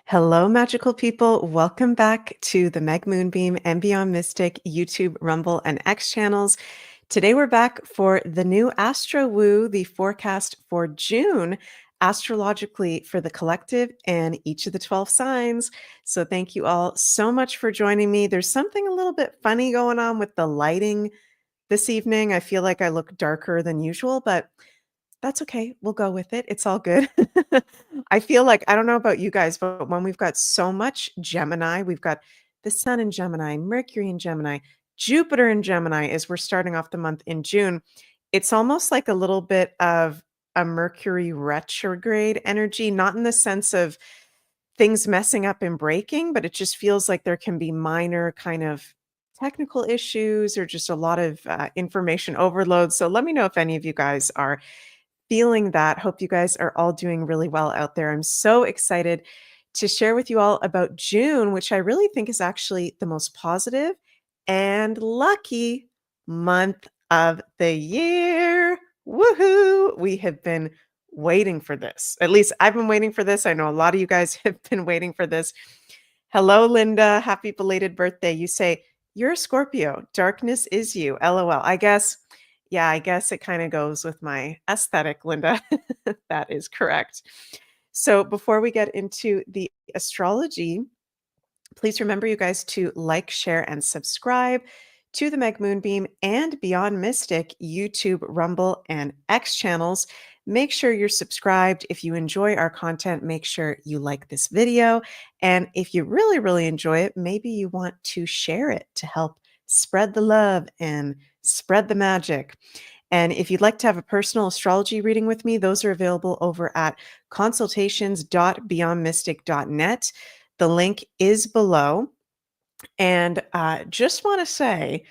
Hello, magical people. Welcome back to the Meg Moonbeam and Beyond Mystic YouTube, Rumble, and X channels. Today we're back for the new Astro Woo, the forecast for June, astrologically for the collective and each of the 12 signs. So thank you all so much for joining me. There's something a little bit funny going on with the lighting this evening. I feel like I look darker than usual, but that's okay. We'll go with it. It's all good. I feel like I don't know about you guys, but when we've got so much Gemini, we've got the Sun in Gemini, Mercury in Gemini, Jupiter in Gemini as we're starting off the month in June. It's almost like a little bit of a Mercury retrograde energy, not in the sense of things messing up and breaking, but it just feels like there can be minor kind of technical issues or just a lot of information overload. So let me know if any of you guys are feeling that. Hope you guys are all doing really well out there. I'm so excited to share with you all about June, which I really think is actually the most positive and lucky month of the year. Woohoo! We have been waiting for this. At least I've been waiting for this. I know a lot of you guys have been waiting for this. Hello, Linda. Happy belated birthday. You say, you're a Scorpio. Darkness is you. LOL. I guess it kind of goes with my aesthetic, Linda. That is correct. So before we get into the astrology, please remember, you guys, to like, share, and subscribe to the Meg Moonbeam and Beyond Mystic YouTube, Rumble, and X channels. Make sure you're subscribed. If you enjoy our content, make sure you like this video. And if you really, really enjoy it, maybe you want to share it to help spread the love and spread the magic. And if you'd like to have a personal astrology reading with me, those are available over at consultations.beyondmystic.net. The link is below. And just want to say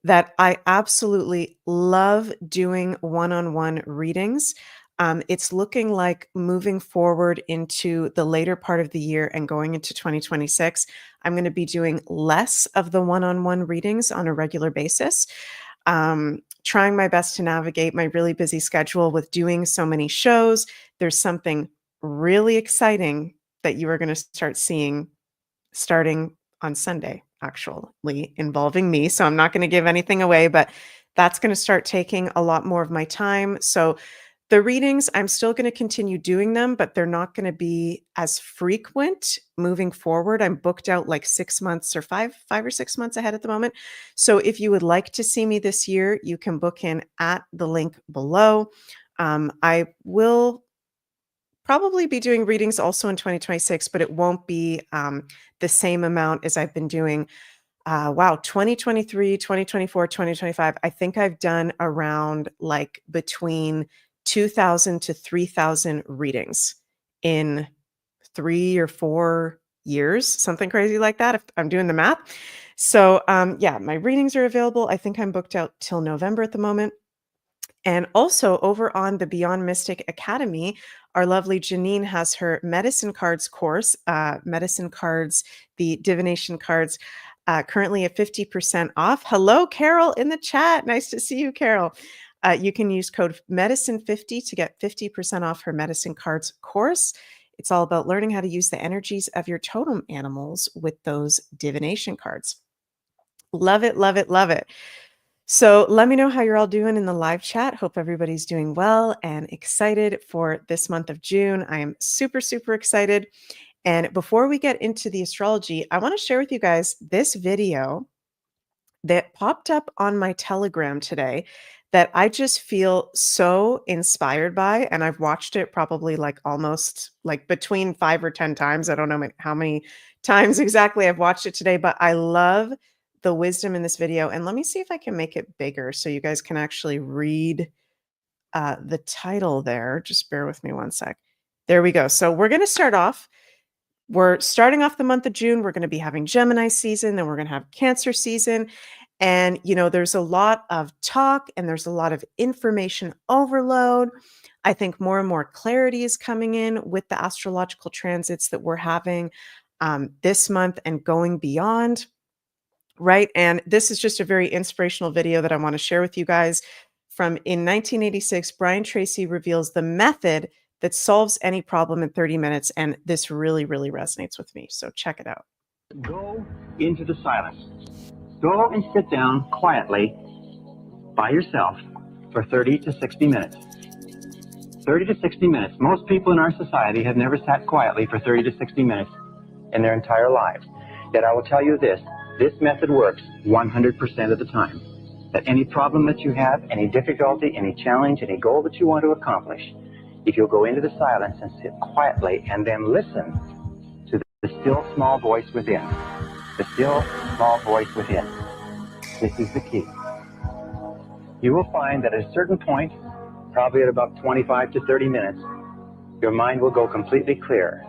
that I absolutely love doing one-on-one readings. It's looking like moving forward into the later part of the year and going into 2026, I'm going to be doing less of the one-on-one readings on a regular basis. Trying my best to navigate my really busy schedule with doing so many shows. There's something really exciting that you are going to start seeing starting on Sunday, actually, involving me. So I'm not going to give anything away, but that's going to start taking a lot more of my time. So the readings, I'm still going to continue doing them, but they're not going to be as frequent moving forward. I'm booked out like 6 months or five or 6 months ahead at the moment. So if you would like to see me this year, you can book in at the link below. I will probably be doing readings also in 2026, but it won't be the same amount as I've been doing. 2023, 2024, 2025. I think I've done around like between 2,000 to 3,000 readings in 3 or 4 years, something crazy like that, if I'm doing the math. So yeah, my readings are available. I think I'm booked out till November at the moment. And also over on the Beyond Mystic Academy, our lovely Janine has her medicine cards course, medicine cards, the divination cards, currently at 50% off. Hello, Carol in the chat. Nice to see you, Carol. You can use code medicine50 to get 50% off her medicine cards course. It's all about learning how to use the energies of your totem animals with those divination cards. Love it, love it, love it. So let me know how you're all doing in the live chat. Hope everybody's doing well and excited for this month of June. I am super, super excited. And before we get into the astrology, I want to share with you guys this video that popped up on my Telegram today that I just feel so inspired by. And I've watched it probably like almost like between 5 or 10 times. I don't know how many times exactly I've watched it today, but I love the wisdom in this video. And let me see if I can make it bigger so you guys can actually read the title there. Just bear with me one sec. There we go. So we're going to start off. We're starting off the month of June. We're going to be having Gemini season, then we're going to have Cancer season. And, you know, there's a lot of talk and there's a lot of information overload. I think more and more clarity is coming in with the astrological transits that we're having this month and going beyond. Right. And this is just a very inspirational video that I want to share with you guys. From in 1986, Brian Tracy reveals the method that solves any problem in 30 minutes. And this really, really resonates with me. So check it out. Go into the silence. Go and sit down quietly by yourself for 30 to 60 minutes. 30 to 60 minutes. Most people in our society have never sat quietly for 30 to 60 minutes in their entire lives. Yet I will tell you this method works 100% of the time. That any problem that you have, any difficulty, any challenge, any goal that you want to accomplish, if you'll go into the silence and sit quietly and then listen to the still small voice within. The still small voice within. This is the key. You will find that at a certain point, probably at about 25 to 30 minutes, your mind will go completely clear.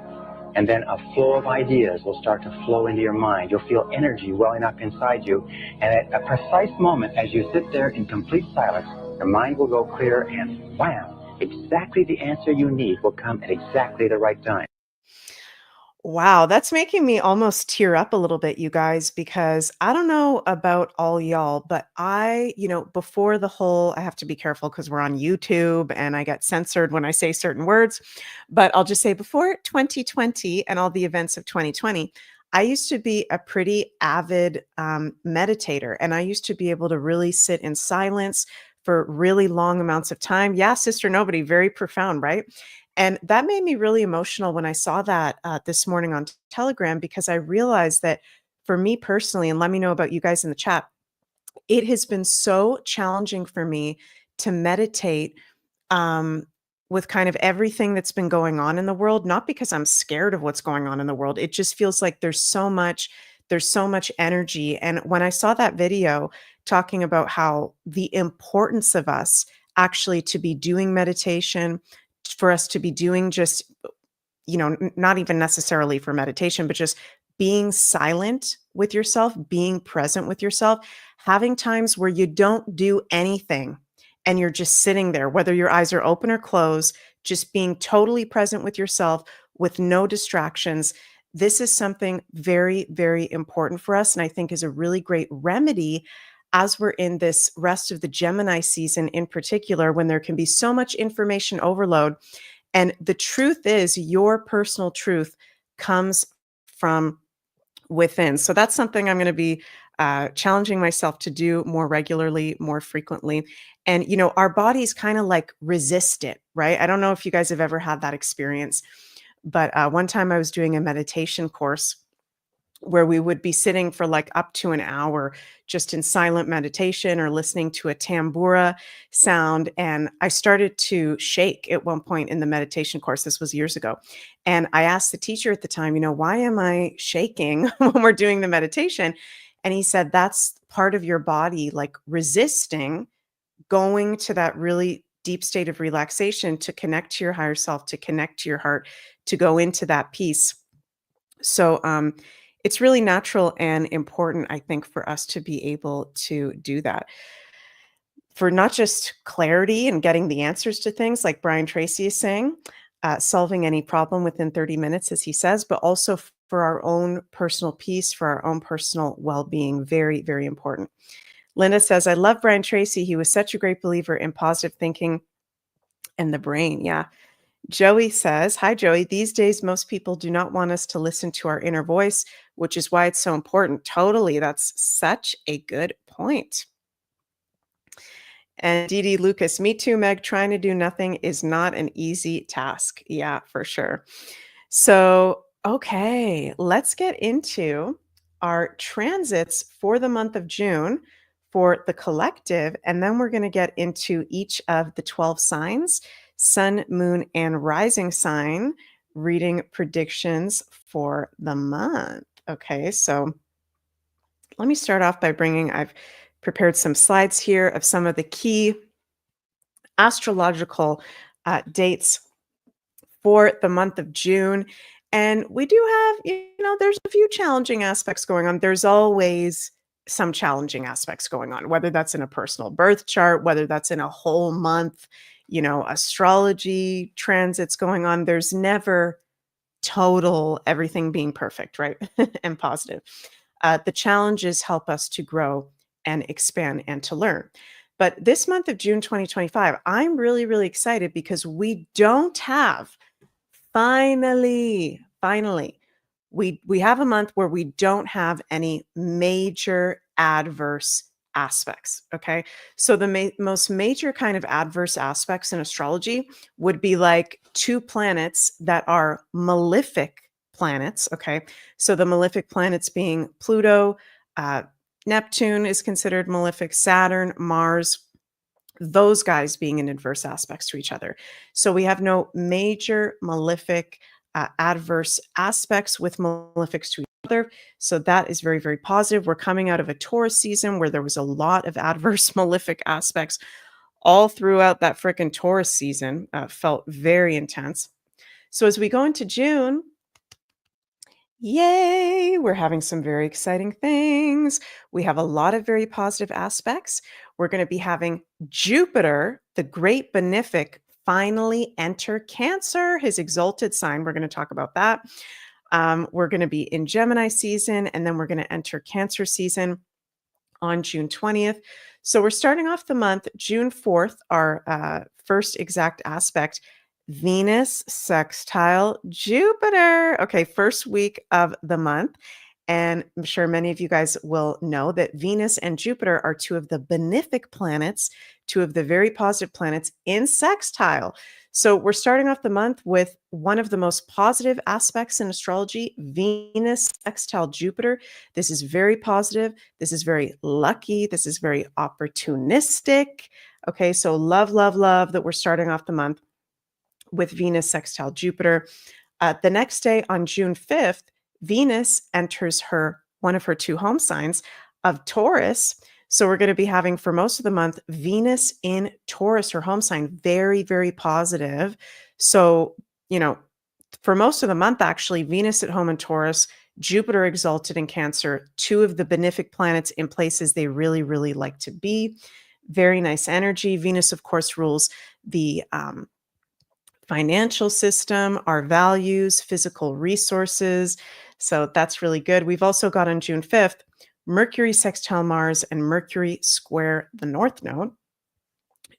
And then a flow of ideas will start to flow into your mind. You'll feel energy welling up inside you. And at a precise moment, as you sit there in complete silence, your mind will go clear and wham! Exactly the answer you need will come at exactly the right time. Wow, that's making me almost tear up a little bit, you guys, because I don't know about all y'all, but before the whole, I have to be careful because we're on YouTube and I get censored when I say certain words. But I'll just say before 2020 and all the events of 2020, I used to be a pretty avid meditator, and I used to be able to really sit in silence for really long amounts of time. Yeah, Sister Nobody, very profound, right? And that made me really emotional when I saw that this morning on Telegram, because I realized that for me personally, and let me know about you guys in the chat, it has been so challenging for me to meditate um, with kind of everything that's been going on in the world, not because I'm scared of what's going on in the world. It just feels like there's so much energy. And when I saw that video talking about how the importance of us actually to be doing meditation, for us to be doing just, not even necessarily for meditation, but just being silent with yourself, being present with yourself, having times where you don't do anything and you're just sitting there, whether your eyes are open or closed, just being totally present with yourself with no distractions. This is something very, very important for us. And I think is a really great remedy as we're in this rest of the Gemini season in particular, when there can be so much information overload. And the truth is, your personal truth comes from within. So that's something I'm going to be challenging myself to do more regularly, more frequently. And, our bodies kind of like resist it, right? I don't know if you guys have ever had that experience, but one time I was doing a meditation course where we would be sitting for like up to an hour just in silent meditation or listening to a tambura sound. And I started to shake at one point in the meditation course. This was years ago. And I asked the teacher at the time, why am I shaking when we're doing the meditation? And he said, that's part of your body, like resisting going to that really deep state of relaxation to connect to your higher self, to connect to your heart, to go into that peace. So, it's really natural and important, I think, for us to be able to do that for not just clarity and getting the answers to things, like Brian Tracy is saying, solving any problem within 30 minutes, as he says, but also for our own personal peace, for our own personal well-being. Very, very important. Linda says, I love Brian Tracy. He was such a great believer in positive thinking and the brain. Yeah. Joey says, hi, Joey. These days, most people do not want us to listen to our inner voice, which is why it's so important. Totally. That's such a good point. And Dee Dee Lucas, me too, Meg. Trying to do nothing is not an easy task. Yeah, for sure. So, okay, let's get into our transits for the month of June for the collective. And then we're going to get into each of the 12 signs, sun, moon, and rising sign reading predictions for the month. Okay, so let me start off by I've prepared some slides here of some of the key astrological dates for the month of June. And we do have, there's a few challenging aspects going on. There's always some challenging aspects going on, whether that's in a personal birth chart, whether that's in a whole month, astrology transits going on. There's never total everything being perfect, right? And positive. The challenges help us to grow and expand and to learn. But this month of June 2025, I'm really, really excited because we don't have, finally, we have a month where we don't have any major adverse aspects. Okay. So the most major kind of adverse aspects in astrology would be like two planets that are malefic planets. Okay. So the malefic planets being Pluto, uh, Neptune is considered malefic, Saturn, Mars, those guys being in adverse aspects to each other. So we have no major malefic adverse aspects with malefics to each other. So that is very, very positive. We're coming out of a Taurus season where there was a lot of adverse malefic aspects all throughout that frickin' Taurus season. Felt very intense. So as we go into June, yay, we're having some very exciting things. We have a lot of very positive aspects. We're going to be having Jupiter, the great benefic, finally enter Cancer, his exalted sign. We're going to talk about that. We're going to be in Gemini season, and then we're going to enter Cancer season on June 20th. So we're starting off the month, June 4th, our first exact aspect, Venus sextile Jupiter. Okay, first week of the month. And I'm sure many of you guys will know that Venus and Jupiter are two of the benefic planets, two of the very positive planets in sextile. So we're starting off the month with one of the most positive aspects in astrology, Venus sextile Jupiter. This is very positive. This is very lucky. This is very opportunistic. Okay, so love, love, love that we're starting off the month with Venus sextile Jupiter. The next day on June 5th, Venus enters one of her two home signs of Taurus. So we're going to be having for most of the month Venus in Taurus, her home sign, very, very positive. So, for most of the month, actually, Venus at home in Taurus, Jupiter exalted in Cancer, two of the benefic planets in places they really, really like to be. Very nice energy. Venus, of course, rules the financial system, our values, physical resources. So that's really good. We've also got on June 5th, Mercury sextile Mars and Mercury square the North Node.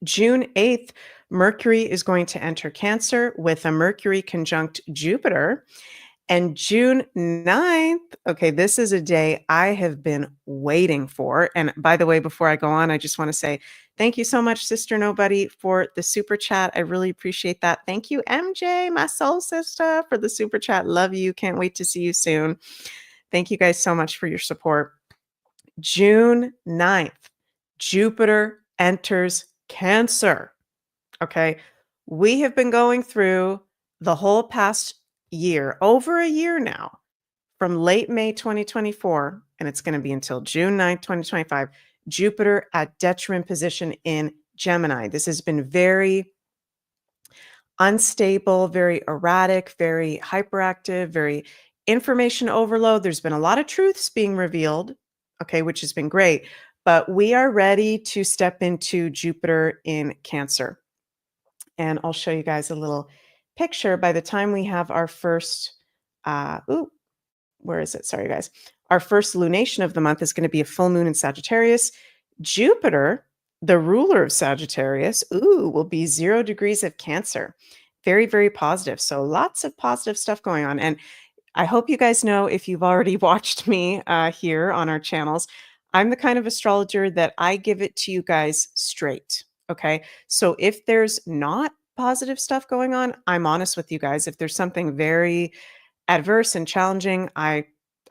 June 8th, Mercury is going to enter Cancer with a Mercury conjunct Jupiter. And June 9th, okay, this is a day I have been waiting for. And by the way, before I go on, I just want to say thank you so much, Sister Nobody, for the super chat. I really appreciate that. Thank you, MJ, my soul sister, for the super chat. Love you. Can't wait to see you soon. Thank you guys so much for your support. June 9th, Jupiter enters Cancer. Okay, we have been going through the whole past year, over a year now, from late May 2024, and it's going to be until June 9th, 2025, Jupiter at detriment position in Gemini. This has been very unstable, very erratic, very hyperactive, very information overload. There's been a lot of truths being revealed, okay, which has been great, but we are ready to step into Jupiter in Cancer. And I'll show you guys a little picture by the time we have our first, where is it? Sorry, guys. Our first lunation of the month is going to be a full moon in Sagittarius. Jupiter, the ruler of Sagittarius, will be 0 degrees of Cancer. Very, very positive. So lots of positive stuff going on. And I hope you guys know, if you've already watched me here on our channels, I'm the kind of astrologer that I give it to you guys straight. Okay. So if there's not positive stuff going on, I'm honest with you guys. If there's something very adverse and challenging, I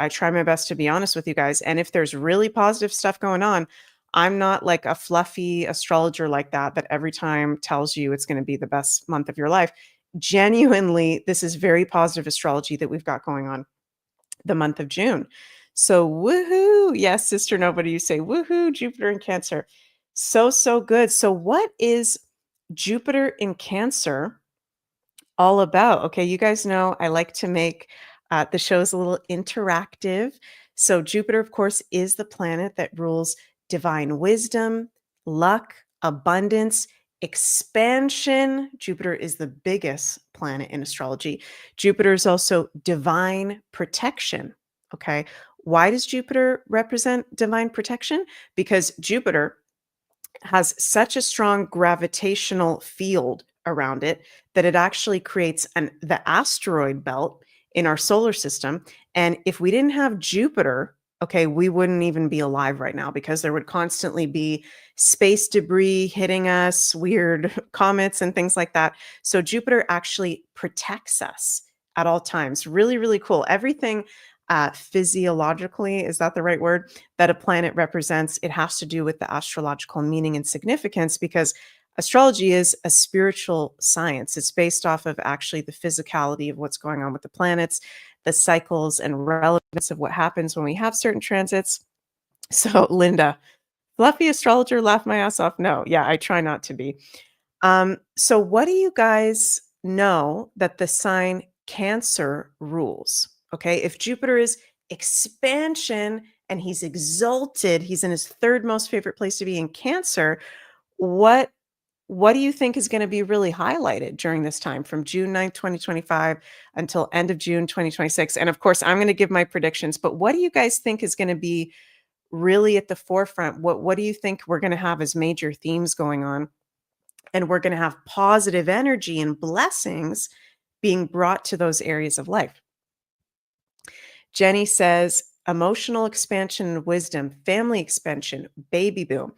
try my best to be honest with you guys. And if there's really positive stuff going on, I'm not like a fluffy astrologer like that every time tells you it's going to be the best month of your life. Genuinely, this is very positive astrology that we've got going on the month of June. So woohoo. Yes, Sister Nobody, you say woohoo, Jupiter in Cancer. So good. So what is Jupiter in Cancer all about? Okay, you guys know I like to make the shows a little interactive. So Jupiter, of course, is the planet that rules divine wisdom, luck, abundance, expansion. Jupiter is the biggest planet in astrology. Jupiter is also divine protection. Okay, why does Jupiter represent divine protection? Because Jupiter has such a strong gravitational field around it that it actually creates the asteroid belt in our solar system. And if we didn't have Jupiter, okay, we wouldn't even be alive right now because there would constantly be space debris hitting us, weird comets and things like that. So Jupiter actually protects us at all times. Really, really cool. Everything physiologically, is that the right word? That a planet represents, it has to do with the astrological meaning and significance because astrology is a spiritual science. It's based off of actually the physicality of what's going on with the planets, the cycles and relevance of what happens when we have certain transits. So, Linda, fluffy astrologer, laugh my ass off. No, yeah, I try not to be. So, what do you guys know that the sign Cancer rules? Okay, if Jupiter is expansion and he's exalted, he's in his third most favorite place to be in Cancer. What what do you think is going to be really highlighted during this time from June 9th, 2025 until end of June 2026? And of course, I'm going to give my predictions, but what do you guys think is going to be really at the forefront? What do you think we're going to have as major themes going on? And we're going to have positive energy and blessings being brought to those areas of life. Jenny says emotional expansion and wisdom, family expansion, baby boom.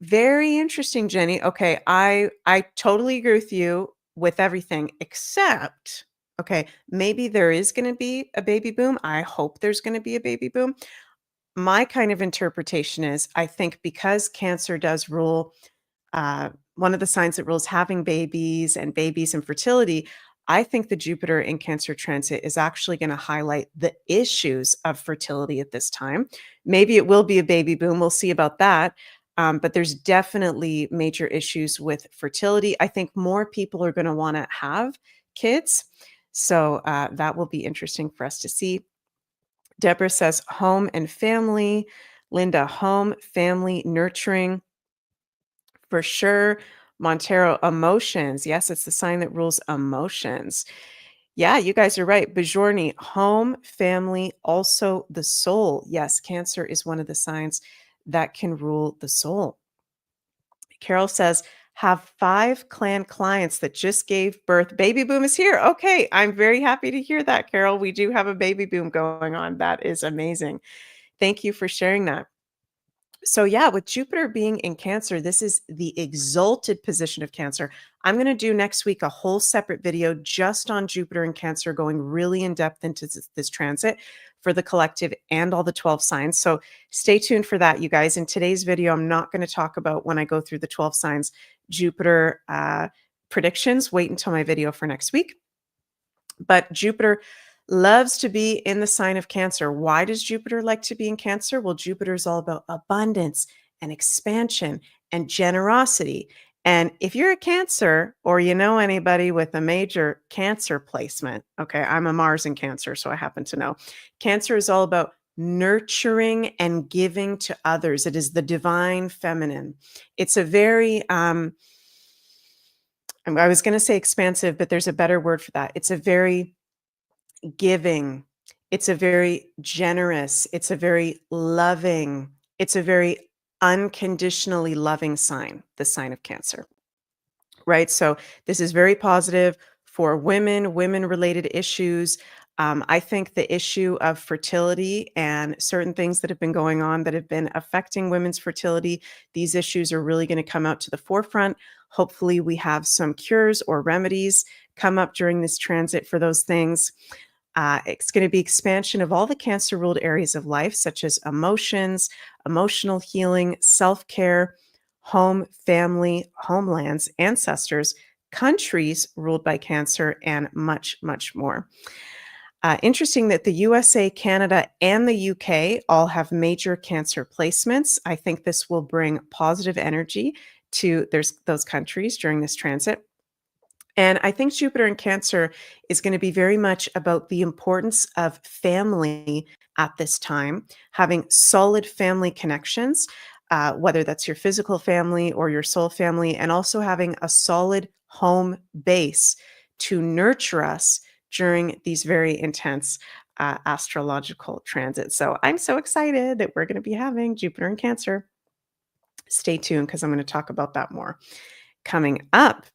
Very interesting, Jenny. Okay, I totally agree with you with everything except okay, maybe there is going to be a baby boom. I hope there's going to be a baby boom. My kind of interpretation is I think because Cancer does rule one of the signs that rules having babies and fertility, I think the Jupiter in Cancer transit is actually going to highlight the issues of fertility at this time. Maybe it will be a baby boom. We'll see about that. But there's definitely major issues with fertility. I think more people are going to want to have kids. So that will be interesting for us to see. Deborah says home and family. Linda, home, family, nurturing. For sure. Montero, emotions. Yes, it's the sign that rules emotions. Yeah, you guys are right. Bajorni, home, family, also the soul. Yes, Cancer is one of the signs that can rule the soul. Carol says, have 5 clan clients that just gave birth. Baby boom is here. Okay, I'm very happy to hear that, Carol. We do have a baby boom going on. That is amazing. Thank you for sharing that. So yeah, with Jupiter being in Cancer, this is the exalted position of Cancer. I'm going to do next week a whole separate video just on Jupiter and Cancer, going really in depth into this transit for the collective and all the 12 signs. So stay tuned for that, you guys. In today's video, I'm not going to talk about when I go through the 12 signs Jupiter predictions. Wait until my video for next week. But Jupiter loves to be in the sign of Cancer. Why does Jupiter like to be in Cancer? Well, Jupiter is all about abundance and expansion and generosity. And if you're a Cancer or you know anybody with a major Cancer placement, okay, I'm a Mars in Cancer, so I happen to know. Cancer is all about nurturing and giving to others. It is the divine feminine. It's a very I was going to say expansive, but there's a better word for that. It's a very giving. It's a very generous. It's a very loving. It's a very unconditionally loving sign, the sign of Cancer, right? So this is very positive for women related issues. I think the issue of fertility and certain things that have been going on that have been affecting women's fertility, these issues are really going to come out to the forefront. Hopefully, we have some cures or remedies come up during this transit for those things. It's going to be expansion of all the Cancer ruled areas of life, such as emotions, emotional healing, self care, home, family, homelands, ancestors, countries ruled by Cancer, and much, much more. Interesting that the USA, Canada, and the UK all have major Cancer placements. I think this will bring positive energy to those countries during this transit. And I think Jupiter in Cancer is going to be very much about the importance of family at this time, having solid family connections, whether that's your physical family or your soul family, and also having a solid home base to nurture us during these very intense astrological transits. So I'm so excited that we're going to be having Jupiter in Cancer. Stay tuned because I'm going to talk about that more coming up.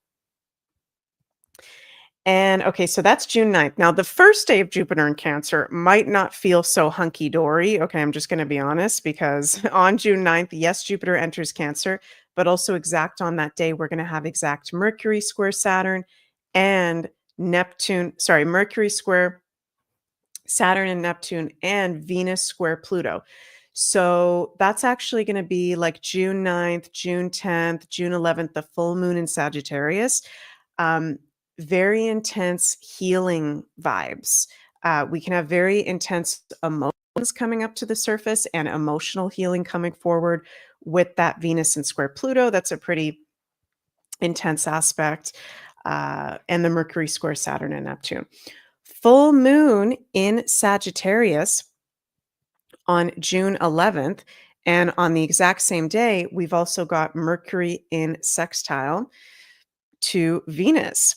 And okay, so that's June 9th. Now, the first day of Jupiter in Cancer might not feel so hunky dory. Okay, I'm just going to be honest because on June 9th, yes, Jupiter enters Cancer, but also exact on that day, we're going to have exact Mercury square Saturn and Mercury square Saturn and Neptune and Venus square Pluto. So that's actually going to be like June 9th, June 10th, June 11th, the full moon in Sagittarius. Um, very intense healing vibes. We can have very intense emotions coming up to the surface and emotional healing coming forward with that Venus and square Pluto. That's a pretty intense aspect. And the Mercury square Saturn and Neptune. Full moon in Sagittarius on June 11th. And on the exact same day, we've also got Mercury in sextile to Venus.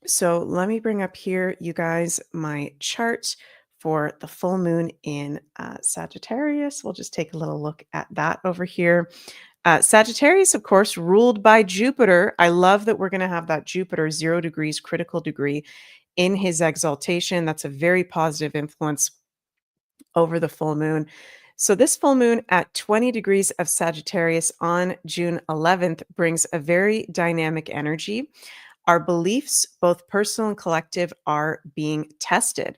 So let me bring up here, you guys, my chart for the full moon in Sagittarius. We'll just take a little look at that over here. Sagittarius, of course, ruled by Jupiter. I love that we're going to have that Jupiter 0 degrees critical degree in his exaltation. That's a very positive influence over the full moon. So this full moon at 20 degrees of Sagittarius on June 11th brings a very dynamic energy. Our beliefs, both personal and collective, are being tested.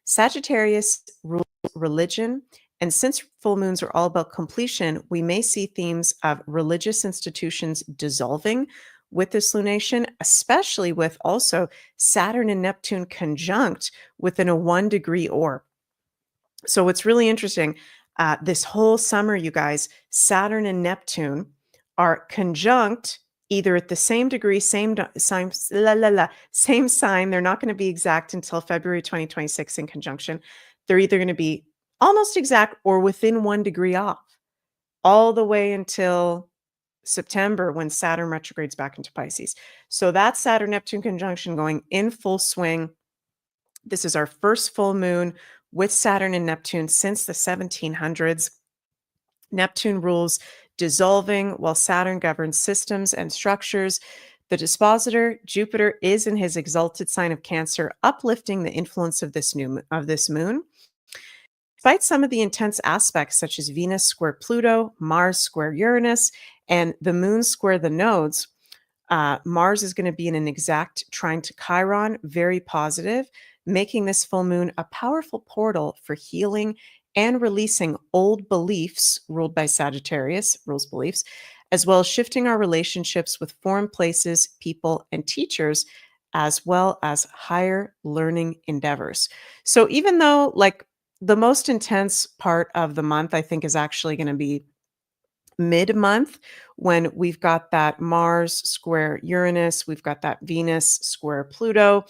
Sagittarius rules religion, and since full moons are all about completion, we may see themes of religious institutions dissolving with this lunation, especially with also Saturn and Neptune conjunct within a 1-degree orb. So what's really interesting, this whole summer, you guys, Saturn and Neptune are conjunct either at the same degree, same sign, same sign. They're not going to be exact until February 2026 in conjunction. They're either going to be almost exact or within 1 degree off, all the way until September when Saturn retrogrades back into Pisces. So that's Saturn-Neptune conjunction going in full swing. This is our first full moon with Saturn and Neptune since the 1700s. Neptune rules dissolving while Saturn governs systems and structures. The dispositor, Jupiter, is in his exalted sign of Cancer, uplifting the influence of this moon. Despite some of the intense aspects, such as Venus square Pluto, Mars square Uranus, and the moon square the nodes, Mars is going to be in an exact trine to Chiron, very positive, making this full moon a powerful portal for healing and releasing old beliefs ruled by Sagittarius, rules beliefs, as well as shifting our relationships with foreign places, people, and teachers, as well as higher learning endeavors. So even though like the most intense part of the month, I think, is actually going to be mid-month when we've got that Mars square Uranus, we've got that Venus square Pluto.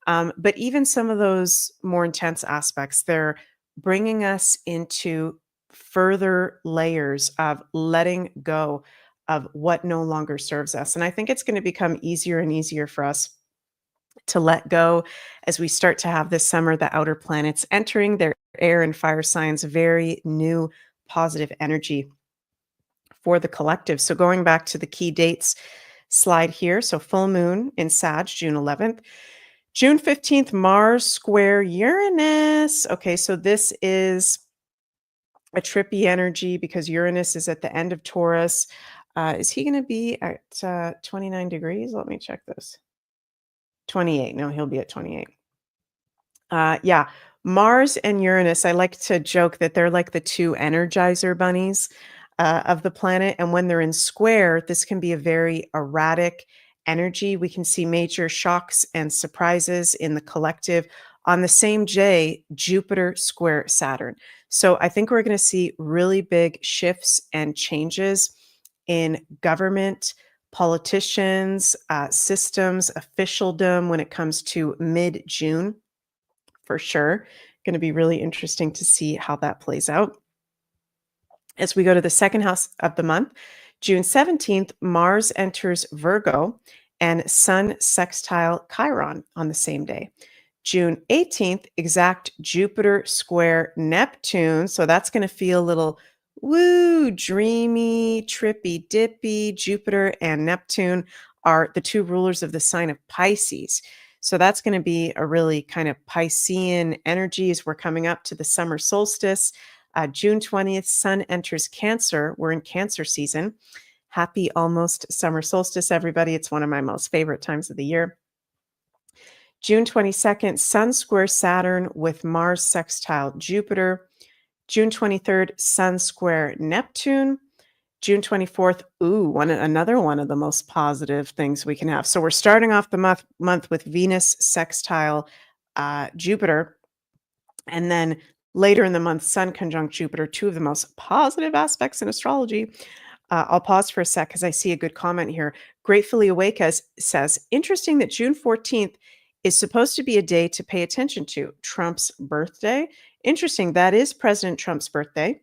But even some of those more intense aspects, they're bringing us into further layers of letting go of what no longer serves us. And I think it's going to become easier and easier for us to let go as we start to have this summer the outer planets entering their air and fire signs, very new positive energy for the collective. So going back to the key dates slide here. So full moon in Sag, June 11th. June 15th, Mars square Uranus. Okay, so this is a trippy energy because Uranus is at the end of Taurus. Is he going to be at 29 degrees? Let me check this. 28. No, he'll be at 28. Yeah, Mars and Uranus, I like to joke that they're like the two energizer bunnies of the planet. And when they're in square, this can be a very erratic energy. We can see major shocks and surprises in the collective on the same day, Jupiter square Saturn. So I think we're going to see really big shifts and changes in government, politicians, systems, officialdom when it comes to mid-June, for sure. Going to be really interesting to see how that plays out. As we go to the second house of the month, June 17th, Mars enters Virgo and Sun sextile Chiron on the same day. June 18th, exact Jupiter square Neptune. So that's going to feel a little Woo! Dreamy, trippy, dippy. Jupiter and Neptune are the two rulers of the sign of Pisces. So that's going to be a really kind of Piscean energy as we're coming up to the summer solstice. June 20th, Sun enters Cancer. We're in Cancer season. Happy almost summer solstice, everybody. It's one of my most favorite times of the year. June 22nd, Sun square Saturn with Mars sextile Jupiter. June 23rd, Sun square Neptune. June 24th, another one of the most positive things we can have. So we're starting off the month with Venus sextile Jupiter. And then later in the month, Sun conjunct Jupiter, two of the most positive aspects in astrology. I'll pause for a sec because I see a good comment here. Gratefully Awake says, interesting that June 14th is supposed to be a day to pay attention to. Trump's birthday. Interesting. That is President Trump's birthday.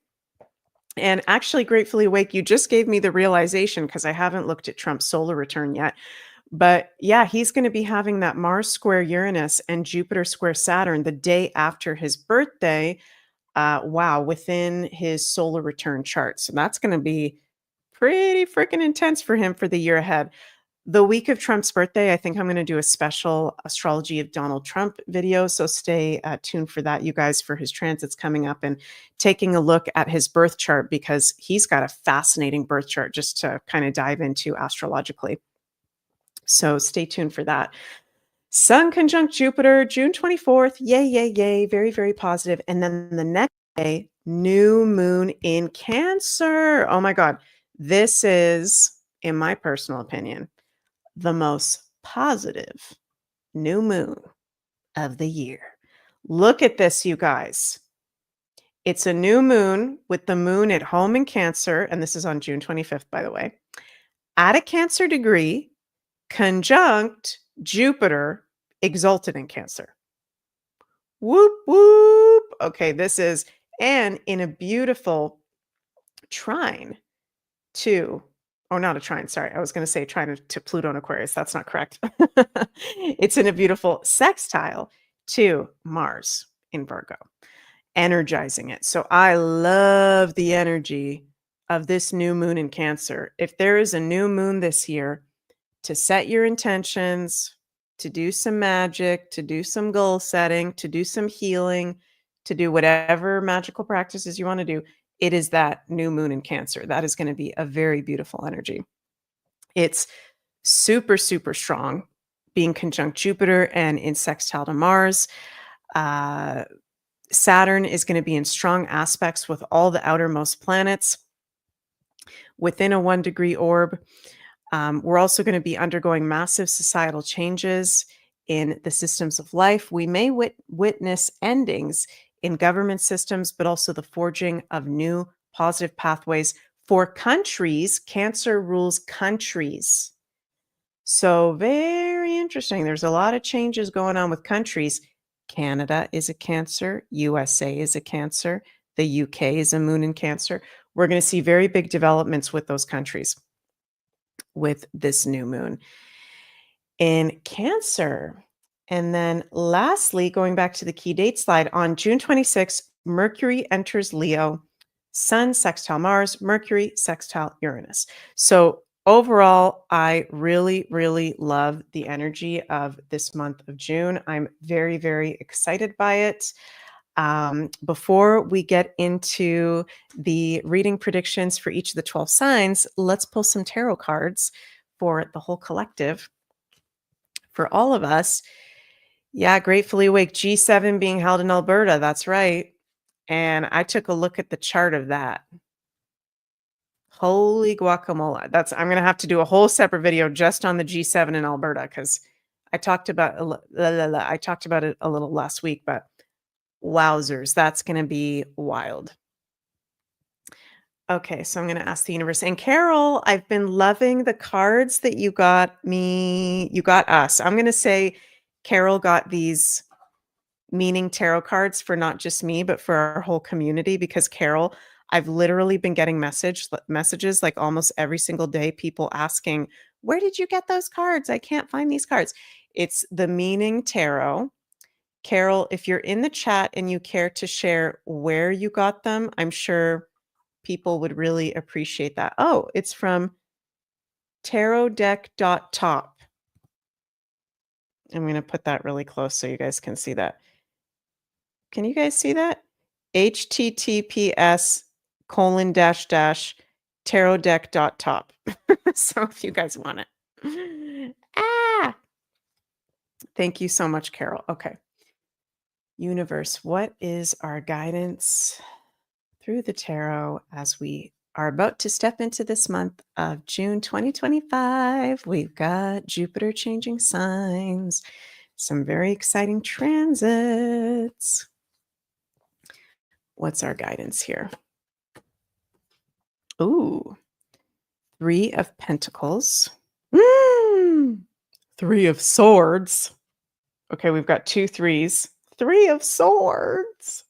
And actually, Gratefully Awake, you just gave me the realization because I haven't looked at Trump's solar return yet. But yeah, he's going to be having that Mars square Uranus and Jupiter square Saturn the day after his birthday. Wow, within his solar return chart. So that's going to be pretty freaking intense for him for the year ahead. The week of Trump's birthday, I think I'm going to do a special astrology of Donald Trump video. So stay tuned for that, you guys, for his transits coming up and taking a look at his birth chart because he's got a fascinating birth chart just to kind of dive into astrologically. So stay tuned for that. Sun conjunct Jupiter, June 24th. Yay, yay, yay. Very, very positive. And then the next day, new moon in Cancer. Oh my God. This is, in my personal opinion, the most positive new moon of the year. Look at this, you guys. It's a new moon with the moon at home in Cancer. And this is on June 25th, by the way. At a Cancer degree, conjunct Jupiter, exalted in Cancer. Whoop, whoop. Okay, this is, and in a beautiful trine to, oh, not a trine, sorry. I was going to say trine to Pluto and Aquarius. That's not correct. It's in a beautiful sextile to Mars in Virgo, energizing it. So I love the energy of this new moon in Cancer. If there is a new moon this year, to set your intentions, to do some magic, to do some goal setting, to do some healing, to do whatever magical practices you want to do, it is that new moon in Cancer. That is going to be a very beautiful energy. It's super, super strong, being conjunct Jupiter and in sextile to Mars. Saturn is going to be in strong aspects with all the outermost planets within a 1-degree orb. We're also going to be undergoing massive societal changes in the systems of life. We may witness endings in government systems, but also the forging of new positive pathways for countries. Cancer rules countries. So very interesting. There's a lot of changes going on with countries. Canada is a Cancer. USA is a Cancer. The UK is a moon in Cancer. We're going to see very big developments with those countries with this new moon in Cancer. And then lastly, going back to the key date slide, on June 26th, Mercury enters Leo, Sun sextile Mars, Mercury sextile Uranus. So overall, I really, really love the energy of this month of June. I'm very, very excited by it. Before we get into the reading predictions for each of the 12 signs, let's pull some tarot cards for the whole collective. For all of us, yeah, Gratefully Awake, G7 being held in Alberta. That's right. And I took a look at the chart of that. Holy guacamole. I'm going to have to do a whole separate video just on the G7 in Alberta because I talked about it a little last week, but wowzers, that's going to be wild. Okay, so I'm going to ask the universe. And Carol, I've been loving the cards that you got me. You got us. I'm going to say Carol got these meaning tarot cards for not just me, but for our whole community. Because Carol, I've literally been getting messages like almost every single day, people asking, where did you get those cards? I can't find these cards. It's the meaning tarot. Carol, if you're in the chat and you care to share where you got them, I'm sure people would really appreciate that. Oh, it's from tarotdeck.top. I'm going to put that really close so you guys can see that. Can you guys see that? https:// tarotdeck.top. So if you guys want it. Thank you so much, Carol. Okay. Universe, what is our guidance through the tarot as we are about to step into this month of June 2025? We've got Jupiter changing signs, some very exciting transits. What's our guidance here? Ooh, 3 of Pentacles. 3 of Swords. Okay, we've got 2 threes. 3 of Swords.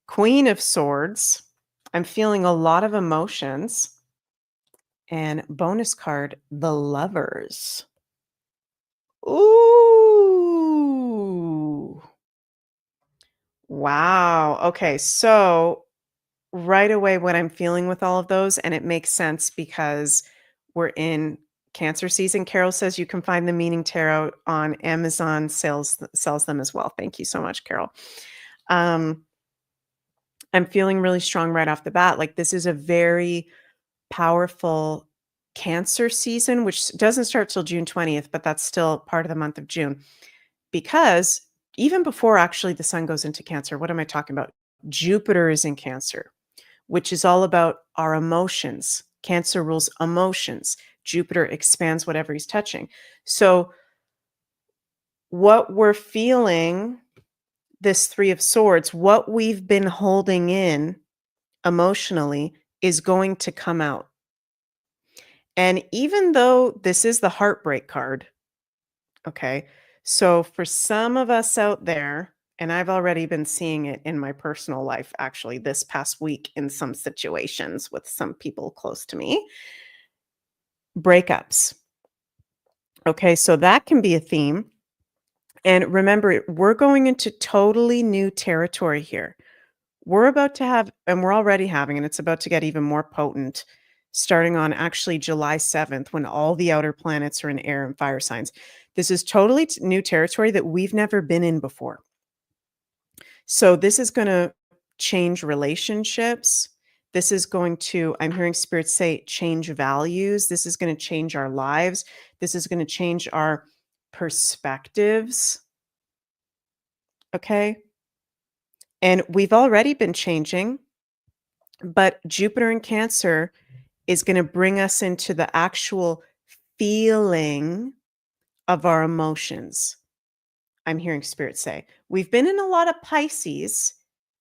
Queen of Swords. I'm feeling a lot of emotions. And bonus card, the Lovers. Ooh. Wow. Okay, so right away what I'm feeling with all of those, and it makes sense because we're in Cancer season. Carol says you can find the Meaning Tarot on Amazon, sells them as well. Thank you so much, Carol. I'm feeling really strong right off the bat. Like this is a very powerful Cancer season, which doesn't start till June 20th, but that's still part of the month of June. Because even before actually the sun goes into Cancer, what am I talking about? Jupiter is in Cancer, which is all about our emotions. Cancer rules emotions. Jupiter expands whatever he's touching. So what we're feeling, this 3 of Swords, what we've been holding in emotionally is going to come out. And even though this is the heartbreak card, okay, so for some of us out there, and I've already been seeing it in my personal life, actually, this past week in some situations with some people close to me, breakups. Okay, so that can be a theme. And remember, we're going into totally new territory here. We're about to have, and we're already having, and it's about to get even more potent starting on actually July 7th when all the outer planets are in air and fire signs. This is totally new territory that we've never been in before. So this is going to change relationships. This is going to, I'm hearing spirits say, change values. This is going to change our lives. This is going to change our perspectives. Okay. And we've already been changing, but Jupiter in Cancer is going to bring us into the actual feeling of our emotions. I'm hearing spirits say, we've been in a lot of Pisces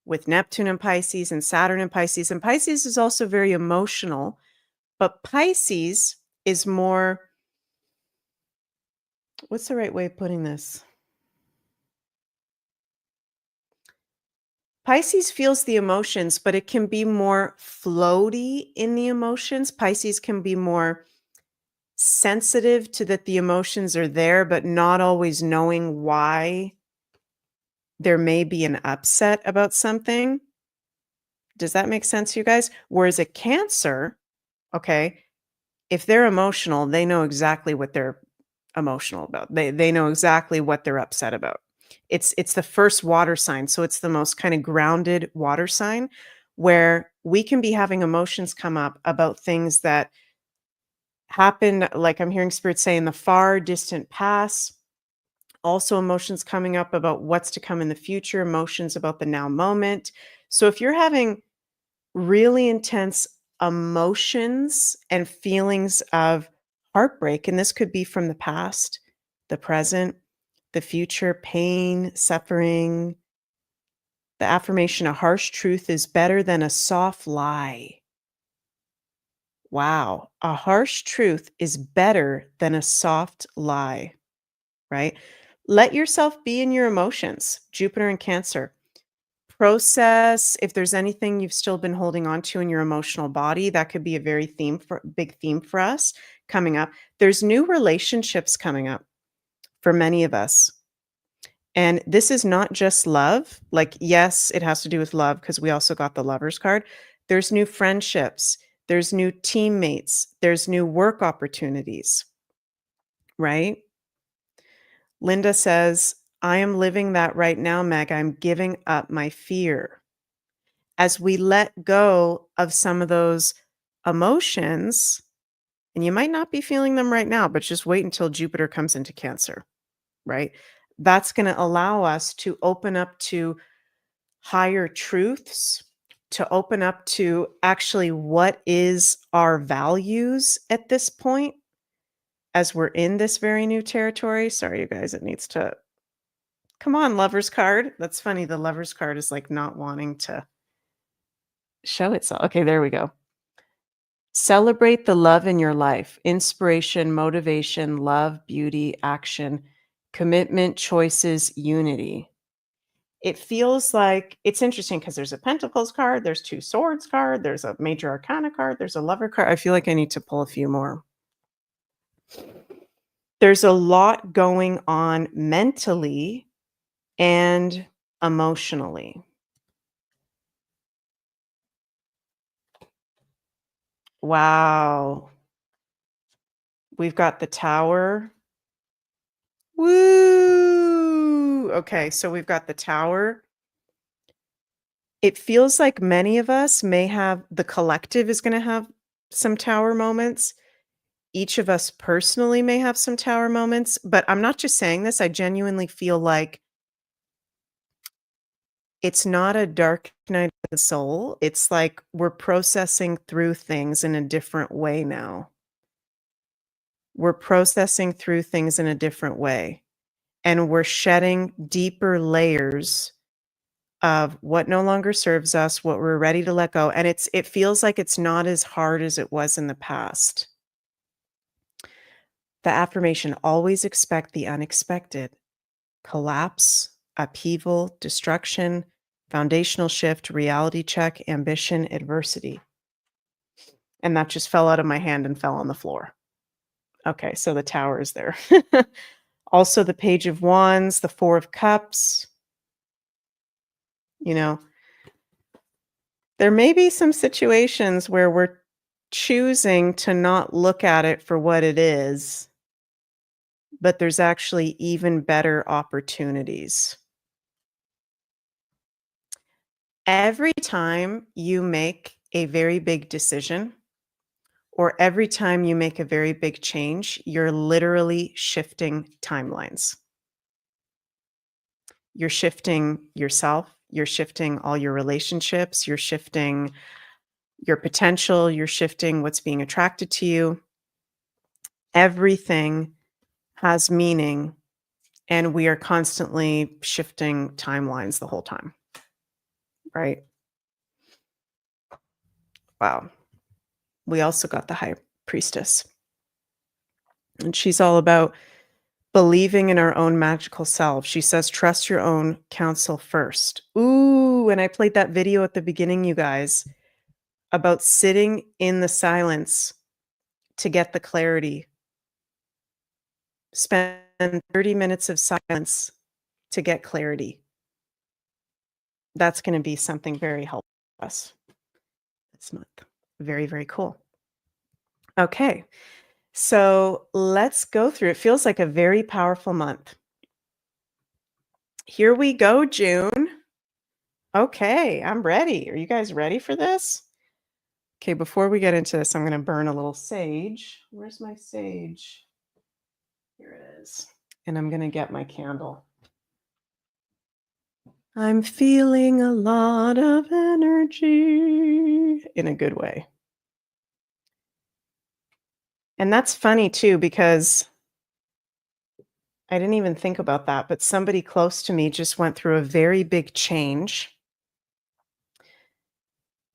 with Neptune and Pisces and Saturn and Pisces is also very emotional, but Pisces is more, what's the right way of putting this? Pisces feels the emotions, but it can be more floaty in the emotions. Pisces can be more sensitive to that the emotions are there, but not always knowing why there may be an upset about something. Does that make sense to you guys? Whereas a Cancer, okay, if they're emotional, they know exactly what they're emotional about. They know exactly what they're upset about. It's the first water sign, so it's the most kind of grounded water sign where we can be having emotions come up about things that happened, like I'm hearing spirits say, in the far distant past. Also emotions coming up about what's to come in the future, emotions about the now moment. So if you're having really intense emotions and feelings of heartbreak, and this could be from the past, the present, the future, pain, suffering, the affirmation, a harsh truth is better than a soft lie. Wow. A harsh truth is better than a soft lie, right? Let yourself be in your emotions. Jupiter and Cancer. Process if there's anything you've still been holding on to in your emotional body. That could be a very big theme for us coming up. There's new relationships coming up for many of us. And this is not just love. Like, yes, it has to do with love because we also got the Lovers card, There's new friendships. There's new teammates. There's new work opportunities, right? Linda says, I am living that right now, Meg. I'm giving up my fear. As we let go of some of those emotions, and you might not be feeling them right now, but just wait until Jupiter comes into Cancer, right? That's going to allow us to open up to higher truths, to open up to actually what is our values at this point as we're in this very new territory. Sorry, you guys, it needs to come on, Lover's card. That's funny. The Lover's card is like not wanting to show itself. Okay, there we go. Celebrate the love in your life: inspiration, motivation, love, beauty, action, commitment, choices, unity. It feels like it's interesting because there's a Pentacles card, there's 2 Swords card, there's a Major Arcana card, there's a Lover card. I feel like I need to pull a few more. There's a lot going on mentally and emotionally. Wow. We've got the Tower. Woo! Okay, so we've got the Tower. It feels like many of us may have the collective is gonna have some Tower moments. Each of us personally may have some Tower moments, but I'm not just saying this, I genuinely feel like it's not a dark night of the soul. It's like we're processing through things in a different way now. We're processing through things in a different way, and we're shedding deeper layers of what no longer serves us, what we're ready to let go, and it feels like it's not as hard as it was in the past. The affirmation, always expect the unexpected. Collapse, upheaval, destruction, foundational shift, reality check, ambition, adversity. And that just fell out of my hand and fell on the floor. Okay, so the Tower is there. Also the Page of Wands, the Four of Cups. You know, there may be some situations where we're choosing to not look at it for what it is, but there's actually even better opportunities. Every time you make a very big decision, or every time you make a very big change, you're literally shifting timelines. You're shifting yourself, you're shifting all your relationships, you're shifting your potential, you're shifting what's being attracted to you. Everything has meaning, and we are constantly shifting timelines the whole time, right? Wow. We also got the High Priestess, and she's all about believing in our own magical self. She says, trust your own counsel first. Ooh, and I played that video at the beginning, you guys, about sitting in the silence to get the clarity. Spend 30 minutes of silence to get clarity. That's going to be something very helpful for us this month. Very, very cool. Okay, so let's go through. It feels like a very powerful month. Here we go, June. Okay, I'm ready. Are you guys ready for this? Okay, before we get into this, I'm going to burn a little sage. Where's my sage? Here it is. And I'm going to get my candle. I'm feeling a lot of energy in a good way. And that's funny too, because I didn't even think about that, but somebody close to me just went through a very big change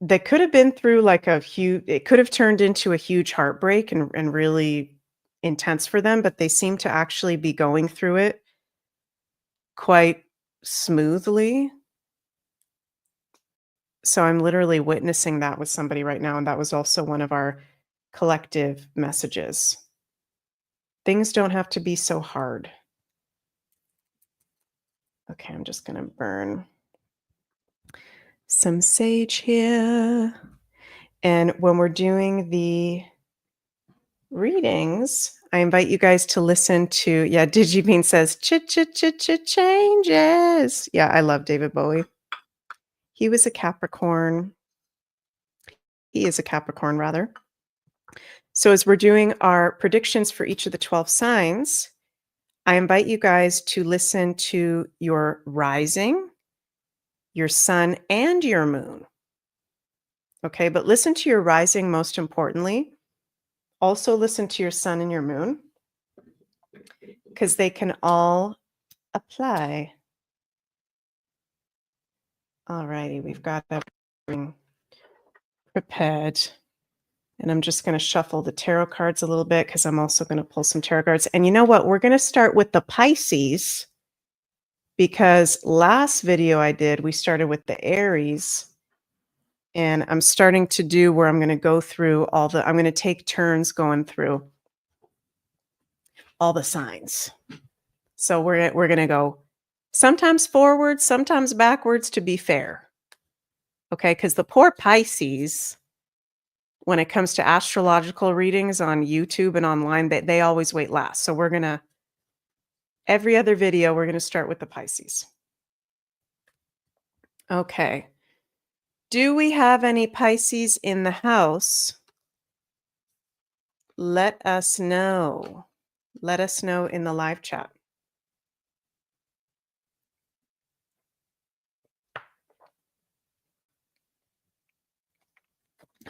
that could have been through like it could have turned into a huge heartbreak and really intense for them, but they seem to actually be going through it quite smoothly. So I'm literally witnessing that with somebody right now, and that was also one of our collective messages. Things don't have to be so hard. Okay, I'm just going to burn some sage here. And when we're doing the readings, I invite you guys to listen to, yeah, Digibean says, changes. Yeah, I love David Bowie. He was a Capricorn. He is a Capricorn, rather. So as we're doing our predictions for each of the 12 signs, I invite you guys to listen to your rising, your sun, and your moon. Okay, but listen to your rising most importantly. Also listen to your sun and your moon because they can all apply. All righty, we've got everything prepared. And I'm just going to shuffle the tarot cards a little bit because I'm also going to pull some tarot cards. And you know what? We're going to start with the Pisces because last video I did, we started with the Aries. And I'm starting to do where I'm going to go through I'm going to take turns going through all the signs. So we're going to go sometimes forward, sometimes backwards to be fair. Okay, because the poor Pisces, when it comes to astrological readings on YouTube and online, they always wait last. So we're going to, every other video, we're going to start with the Pisces. Okay. Do we have any Pisces in the house? Let us know. Let us know in the live chat.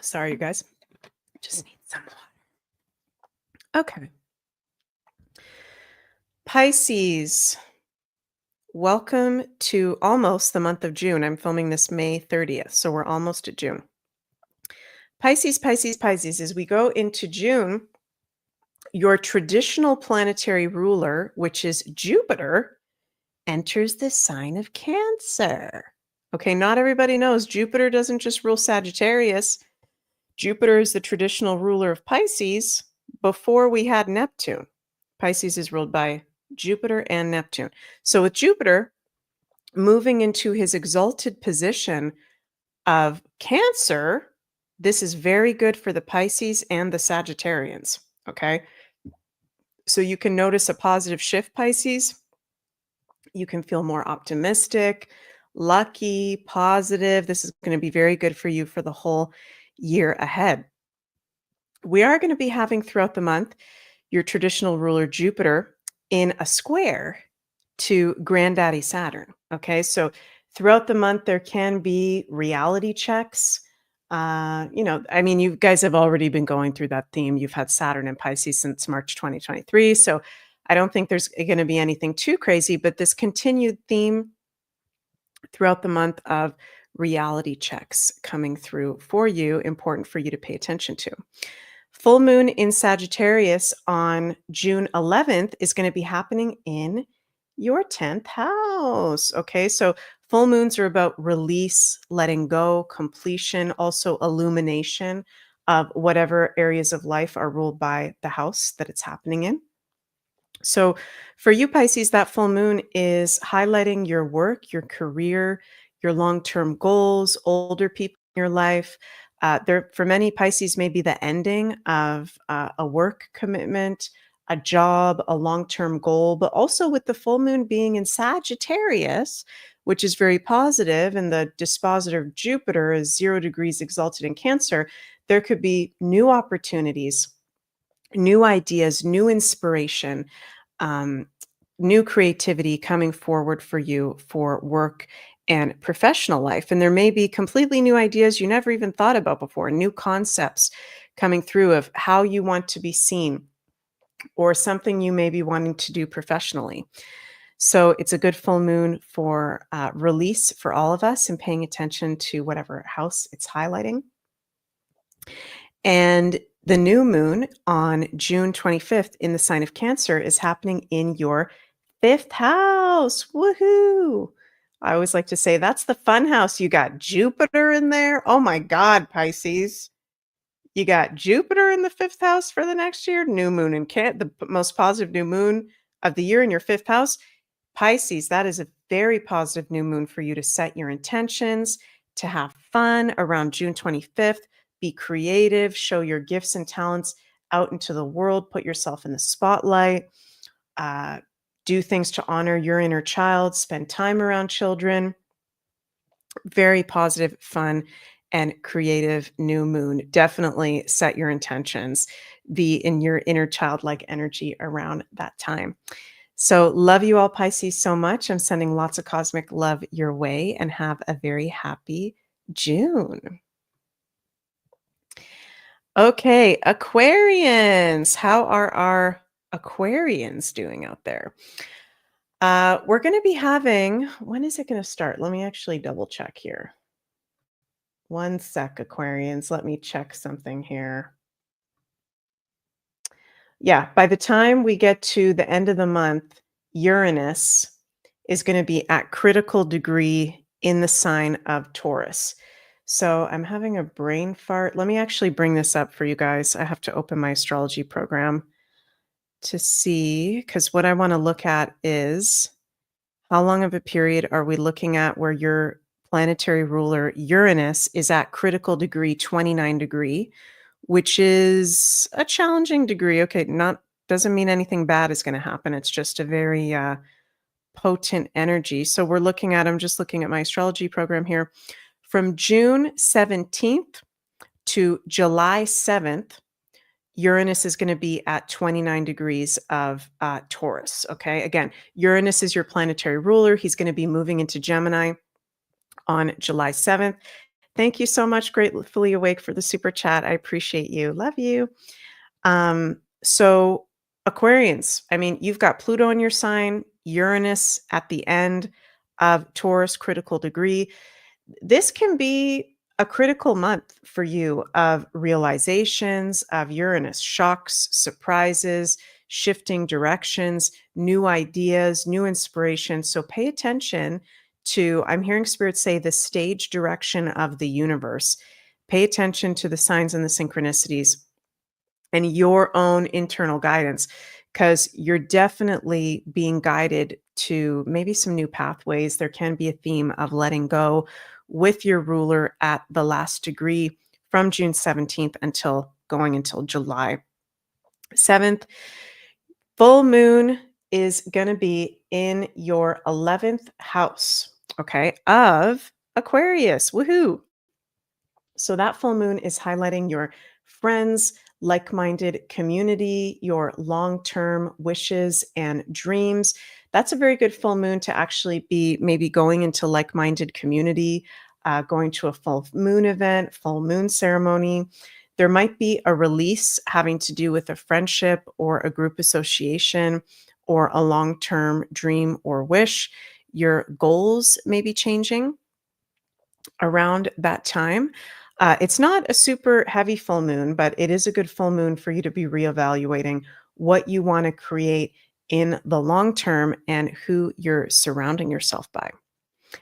Sorry, you guys. Just need some water. Okay. Pisces, welcome to almost the month of June. I'm filming this May 30th, so we're almost at June. Pisces, Pisces, Pisces, as we go into June, your traditional planetary ruler, which is Jupiter, enters the sign of Cancer. Okay, not everybody knows Jupiter doesn't just rule Sagittarius. Jupiter is the traditional ruler of Pisces before we had Neptune. Pisces is ruled by Jupiter and Neptune. So with Jupiter moving into his exalted position of Cancer, this is very good for the Pisces and the Sagittarians, okay? So you can notice a positive shift, Pisces. You can feel more optimistic, lucky, positive. This is going to be very good for you for the whole year ahead. We are going to be having throughout the month your traditional ruler Jupiter in a square to Granddaddy Saturn. Okay, so throughout the month, there can be reality checks. I mean, you guys have already been going through that theme. You've had Saturn and Pisces since March 2023. So I don't think there's going to be anything too crazy, but this continued theme throughout the month of reality checks coming through for you, important for you to pay attention to. Full moon in Sagittarius on June 11th is going to be happening in your 10th house. Okay, so full moons are about release, letting go, completion, also illumination of whatever areas of life are ruled by the house that it's happening in. So for you, Pisces, that full moon is highlighting your work, your career, your long-term goals, older people in your life. There, for many, Pisces may be the ending of a work commitment, a job, a long-term goal, but also with the full moon being in Sagittarius, which is very positive, and the dispositor of Jupiter is 0 degrees exalted in Cancer, there could be new opportunities, new ideas, new inspiration, new creativity coming forward for you for work and professional life. And there may be completely new ideas you never even thought about before, new concepts coming through of how you want to be seen or something you may be wanting to do professionally. So it's a good full moon for release for all of us and paying attention to whatever house it's highlighting. And the new moon on June 25th in the sign of Cancer is happening in your 5th house. Woohoo! I always like to say that's the fun house. You got Jupiter in there. Oh my God, Pisces. You got Jupiter in the 5th house for the next year. New moon in the most positive new moon of the year in your 5th house. Pisces, that is a very positive new moon for you to set your intentions, to have fun around June 25th. be creative, show your gifts and talents out into the world, put yourself in the spotlight, uh, do things to honor your inner child, spend time around children. Very positive, fun, and creative new moon. Definitely set your intentions. Be in your inner childlike energy around that time. So, love you all, Pisces, so much. I'm sending lots of cosmic love your way and have a very happy June. Okay, Aquarians. How are our Aquarians doing out there? We're going to be having, when is it going to start? Let me actually double check here. One sec, Aquarians. Let me check something here. Yeah, by the time we get to the end of the month, Uranus is going to be at critical degree in the sign of Taurus. So I'm having a brain fart. Let me actually bring this up for you guys. I have to open my astrology program to see, because what I want to look at is how long of a period are we looking at where your planetary ruler Uranus is at critical degree 29 degree, which is a challenging degree. Okay, not doesn't mean anything bad is going to happen. It's just a very potent energy. So we're looking at, I'm just looking at my astrology program here, from June 17th to July 7th. Uranus is going to be at 29 degrees of Taurus. Okay. Again, Uranus is your planetary ruler. He's going to be moving into Gemini on July 7th. Thank you so much, Gratefully Awake, for the super chat. I appreciate you. Love you. So, Aquarians, I mean, you've got Pluto in your sign, Uranus at the end of Taurus, critical degree. This can be a critical month for you of realizations, of Uranus shocks, surprises, shifting directions, new ideas, new inspiration. So pay attention to, I'm hearing Spirit say, the stage direction of the universe. Pay attention to the signs and the synchronicities and your own internal guidance, because you're definitely being guided to maybe some new pathways. There can be a theme of letting go with your ruler at the last degree from June 17th until July 7th. Full moon is going to be in your 11th house, okay, of Aquarius. Woohoo! So that full moon is highlighting your friends, like-minded community, your long-term wishes and dreams. That's a very good full moon to actually be maybe going into like-minded community, going to a full moon event, full moon ceremony. There might be a release having to do with a friendship or a group association or a long-term dream or wish. Your goals may be changing around that time. It's not a super heavy full moon, but it is a good full moon for you to be reevaluating what you want to create in the long term and who you're surrounding yourself by.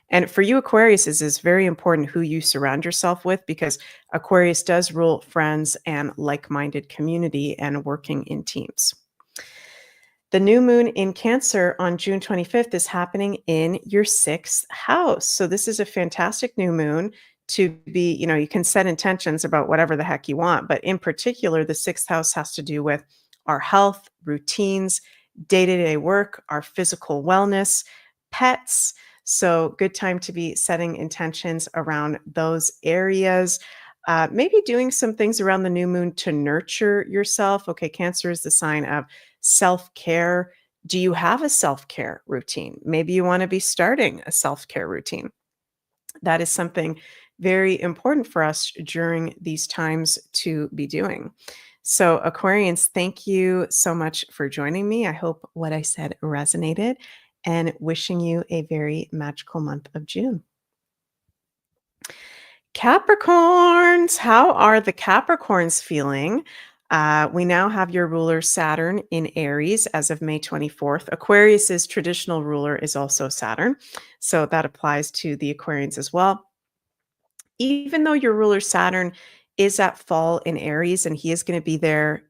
And for you, Aquarius, is very important who you surround yourself with, because Aquarius does rule friends and like-minded community and working in teams. The new moon in Cancer on June 25th is happening in your 6th house. So this is a fantastic new moon to be, you can set intentions about whatever the heck you want. But in particular, the 6th house has to do with our health, routines, day-to-day work, our physical wellness, pets. So good time to be setting intentions around those areas. Maybe doing some things around the new moon to nurture yourself. Okay, Cancer is the sign of self-care. Do you have a self-care routine? Maybe you want to be starting a self-care routine. That is something very important for us during these times to be doing. So, Aquarians, thank you so much for joining me. I hope what I said resonated, and wishing you a very magical month of June. Capricorns, how are the Capricorns feeling? We now have your ruler Saturn in Aries as of May 24th. Aquarius's traditional ruler is also Saturn, so that applies to the Aquarians as well. Even though your ruler Saturn is at fall in Aries, and he is going to be there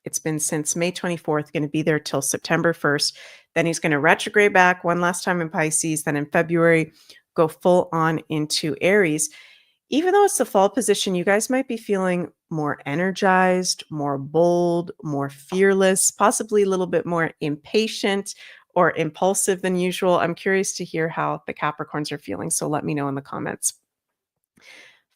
it's been since May 24th, going to be there till September 1st. Then he's going to retrograde back one last time in Pisces. Then in February, go full on into Aries. even though it's the fall position, you guys might be feeling more energized, more bold, more fearless, possibly a little bit more impatient or impulsive than usual. I'm curious to hear how the Capricorns are feeling, so let me know in the comments.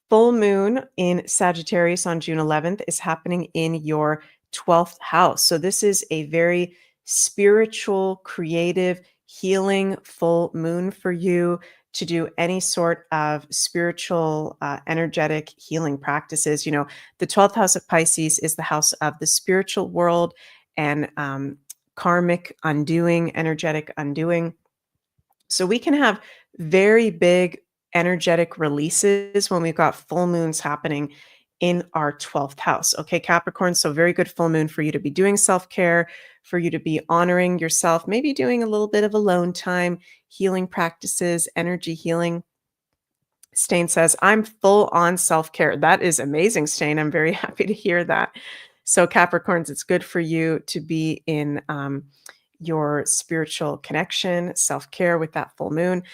Full moon in Sagittarius on June 11th is happening in your 12th house. So this is a very spiritual, creative, healing full moon for you to do any sort of spiritual, energetic healing practices. You know, the 12th house of Pisces is the house of the spiritual world and karmic undoing, energetic undoing. So we can have very big energetic releases when we've got full moons happening in our 12th house. Okay, Capricorn. So very good full moon for you to be doing self-care, for you to be honoring yourself, maybe doing a little bit of alone time, healing practices, energy healing. Stain says, I'm full on self-care. That is amazing, Stain. I'm very happy to hear that. So Capricorns, it's good for you to be in your spiritual connection, self-care with that full moon.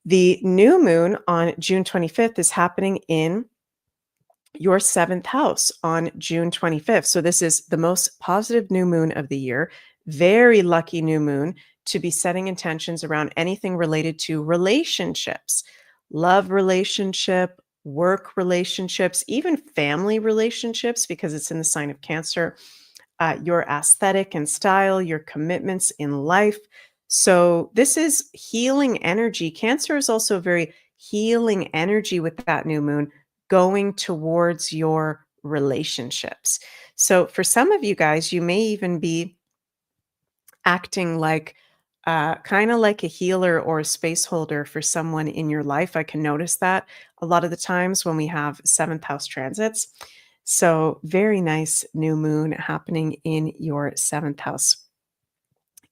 The new moon on June 25th is happening in your 7th house on June 25th. So this is the most positive new moon of the year. Very lucky new moon to be setting intentions around anything related to relationships, love relationship, work relationships, even family relationships, because it's in the sign of Cancer, your aesthetic and style, your commitments in life. So this is healing energy. Cancer is also very healing energy with that new moon going towards your relationships. So for some of you guys, you may even be acting like kind of like a healer or a space holder for someone in your life. I can notice that a lot of the times when we have 7th house transits. So very nice new moon happening in your 7th house.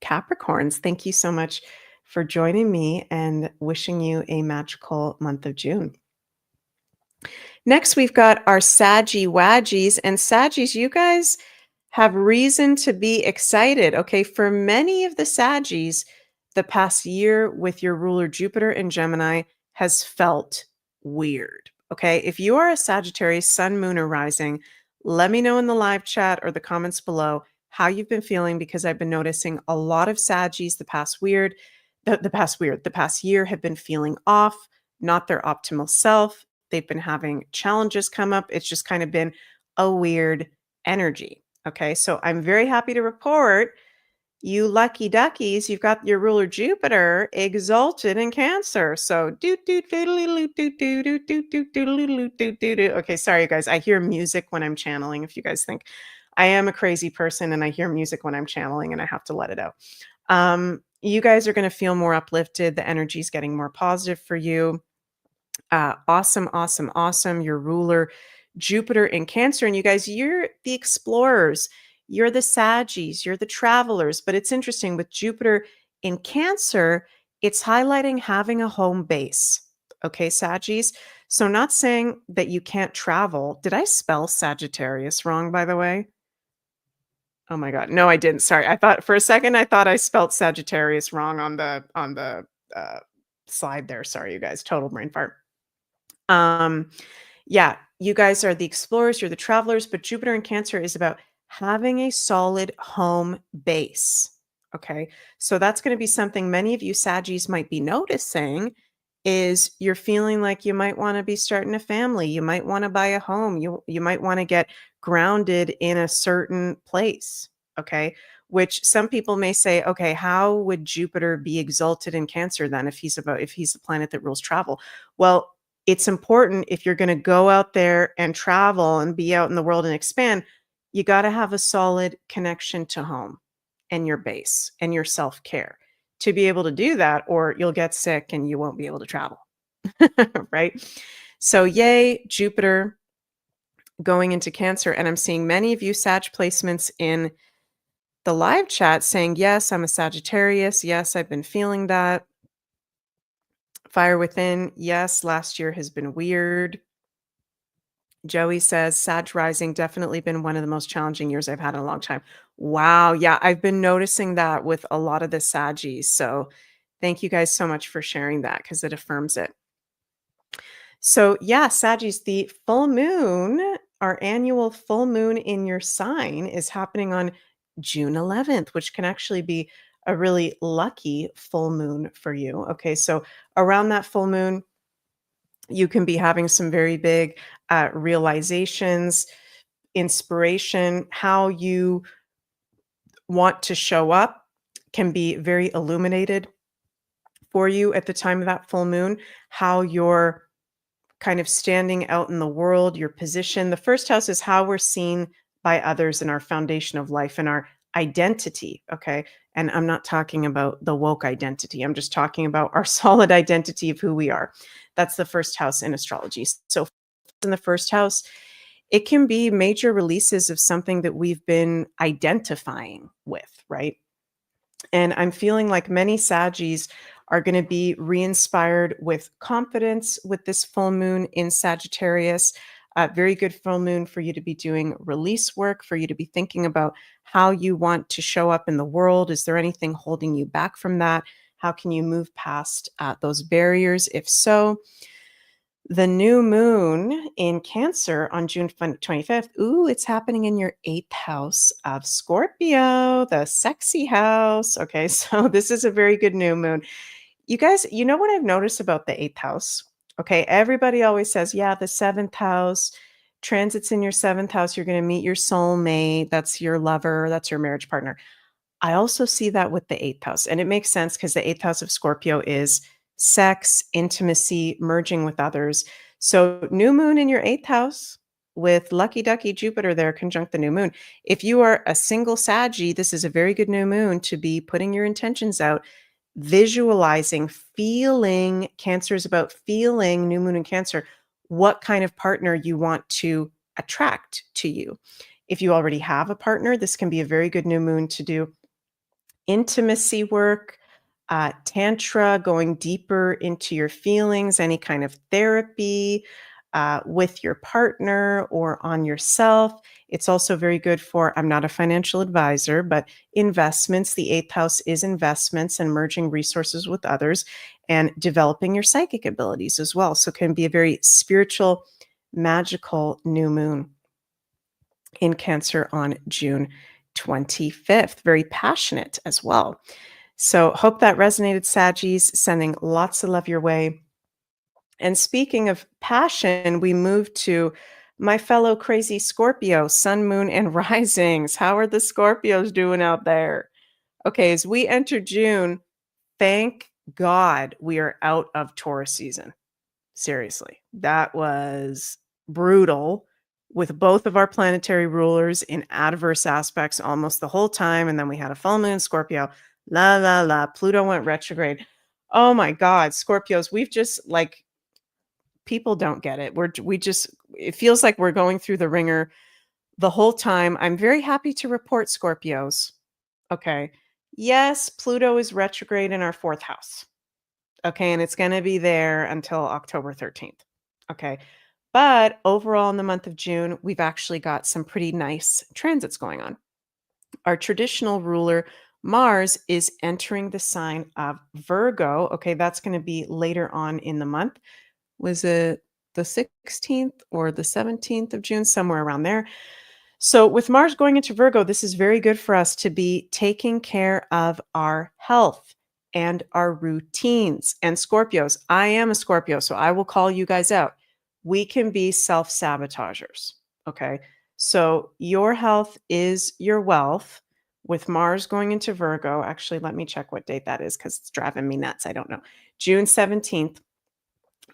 Capricorns, thank you so much for joining me and wishing you a magical month of June. Next, we've got our Saggy Waggies. And Saggies, you guys have reason to be excited. Okay, for many of the Saggies, the past year with your ruler Jupiter in Gemini has felt weird. Okay, if you are a Sagittarius, Sun, Moon, or Rising, let me know in the live chat or the comments below how you've been feeling, because I've been noticing a lot of Saggies the past year have been feeling off, not their optimal self. They've been having challenges come up. It's just kind of been a weird energy. Okay, so I'm very happy to report, you lucky duckies, you've got your ruler Jupiter exalted in Cancer. So okay, sorry you guys. I hear music when I'm channeling. If you guys think I am a crazy person and I hear music when I'm channeling and I have to let it out. You guys are going to feel more uplifted. The energy is getting more positive for you. Awesome, awesome, awesome. Your ruler, Jupiter in Cancer. And you guys, you're the explorers, you're the Saggies, you're the travelers. But it's interesting with Jupiter in Cancer, it's highlighting having a home base. Okay, Saggies. So, not saying that you can't travel. Did I spell Sagittarius wrong, by the way? Oh my God. No, I didn't. Sorry. I thought for a second, I thought I spelled Sagittarius wrong on the slide there. Sorry, you guys. Total brain fart. Yeah, you guys are the explorers, you're the travelers, but Jupiter in Cancer is about having a solid home base. Okay. So that's going to be something many of you Saggies might be noticing, is you're feeling like you might want to be starting a family. You might want to buy a home. You might want to get grounded in a certain place. Okay. Which some people may say, okay, how would Jupiter be exalted in Cancer then if he's a planet that rules travel? Well, it's important, if you're going to go out there and travel and be out in the world and expand, you got to have a solid connection to home and your base and your self-care to be able to do that, or you'll get sick and you won't be able to travel. Right? So yay, Jupiter going into Cancer. And I'm seeing many of you Sag placements in the live chat saying, yes, I'm a Sagittarius. Yes, I've been feeling that. Fire within. Yes, last year has been weird. Joey says, Sag rising, definitely been one of the most challenging years I've had in a long time. Wow. Yeah, I've been noticing that with a lot of the Saggies. So thank you guys so much for sharing that, because it affirms it. So, yeah, Saggies, the full moon, our annual full moon in your sign is happening on June 11th, which can actually be a really lucky full moon for you. Okay, so around that full moon, you can be having some very big realizations, inspiration, how you want to show up can be very illuminated for you at the time of that full moon, how you're kind of standing out in the world, your position. The first house is how we're seen by others in our foundation of life and our identity. Okay. And I'm not talking about the woke identity. I'm just talking about our solid identity of who we are. That's the first house in astrology. So, in the first house, it can be major releases of something that we've been identifying with, right? And I'm feeling like many Saggies are going to be re-inspired with confidence with this full moon in Sagittarius. Very good full moon for you to be doing release work, for you to be thinking about how you want to show up in the world. Is there anything holding you back from that? How can you move past those barriers? If so, the new moon in Cancer on June 25th. Ooh, it's happening in your 8th house of Scorpio, the sexy house. Okay, so this is a very good new moon. You guys, you know what I've noticed about the 8th house? Okay, everybody always says, yeah, the 7th house, transits in your 7th house, you're going to meet your soulmate. That's your lover, that's your marriage partner. I also see that with the 8th house, and it makes sense because the 8th house of Scorpio is sex, intimacy, merging with others. So, new moon in your 8th house with lucky ducky Jupiter there conjunct the new moon. If you are a single Saggy, this is a very good new moon to be putting your intentions out, visualizing, feeling. Cancer is about feeling, new moon in Cancer, what kind of partner you want to attract to you. If you already have a partner, this can be a very good new moon to do intimacy work, tantra, going deeper into your feelings, any kind of therapy with your partner or on yourself. It's also very good for, I'm not a financial advisor, but investments. The 8th house is investments and merging resources with others and developing your psychic abilities as well. So it can be a very spiritual, magical new moon in Cancer on June 25th. Very passionate as well. So, hope that resonated, Saggies. Sending lots of love your way. And speaking of passion, we move to my fellow crazy Scorpio, sun, moon, and risings. How are the Scorpios doing out there? Okay, as we enter June, thank God we are out of Taurus season. Seriously, that was brutal with both of our planetary rulers in adverse aspects almost the whole time. And then we had a full moon, Scorpio, la, la, la. Pluto went retrograde. Oh my God, Scorpios, we've just like, people don't get it. It feels like we're going through the ringer the whole time. I'm very happy to report, Scorpios. Okay. Yes, Pluto is retrograde in our 4th house. Okay, and it's going to be there until October 13th. Okay. But overall, in the month of June, we've actually got some pretty nice transits going on. Our traditional ruler, Mars, is entering the sign of Virgo. Okay, that's going to be later on in the month. Was it the 16th or the 17th of June? Somewhere around there. So, with Mars going into Virgo, this is very good for us to be taking care of our health and our routines. And Scorpios, I am a Scorpio, so I will call you guys out. We can be self sabotagers. Okay. So, your health is your wealth. With Mars going into Virgo, actually, let me check what date that is because it's driving me nuts. I don't know. June 17th.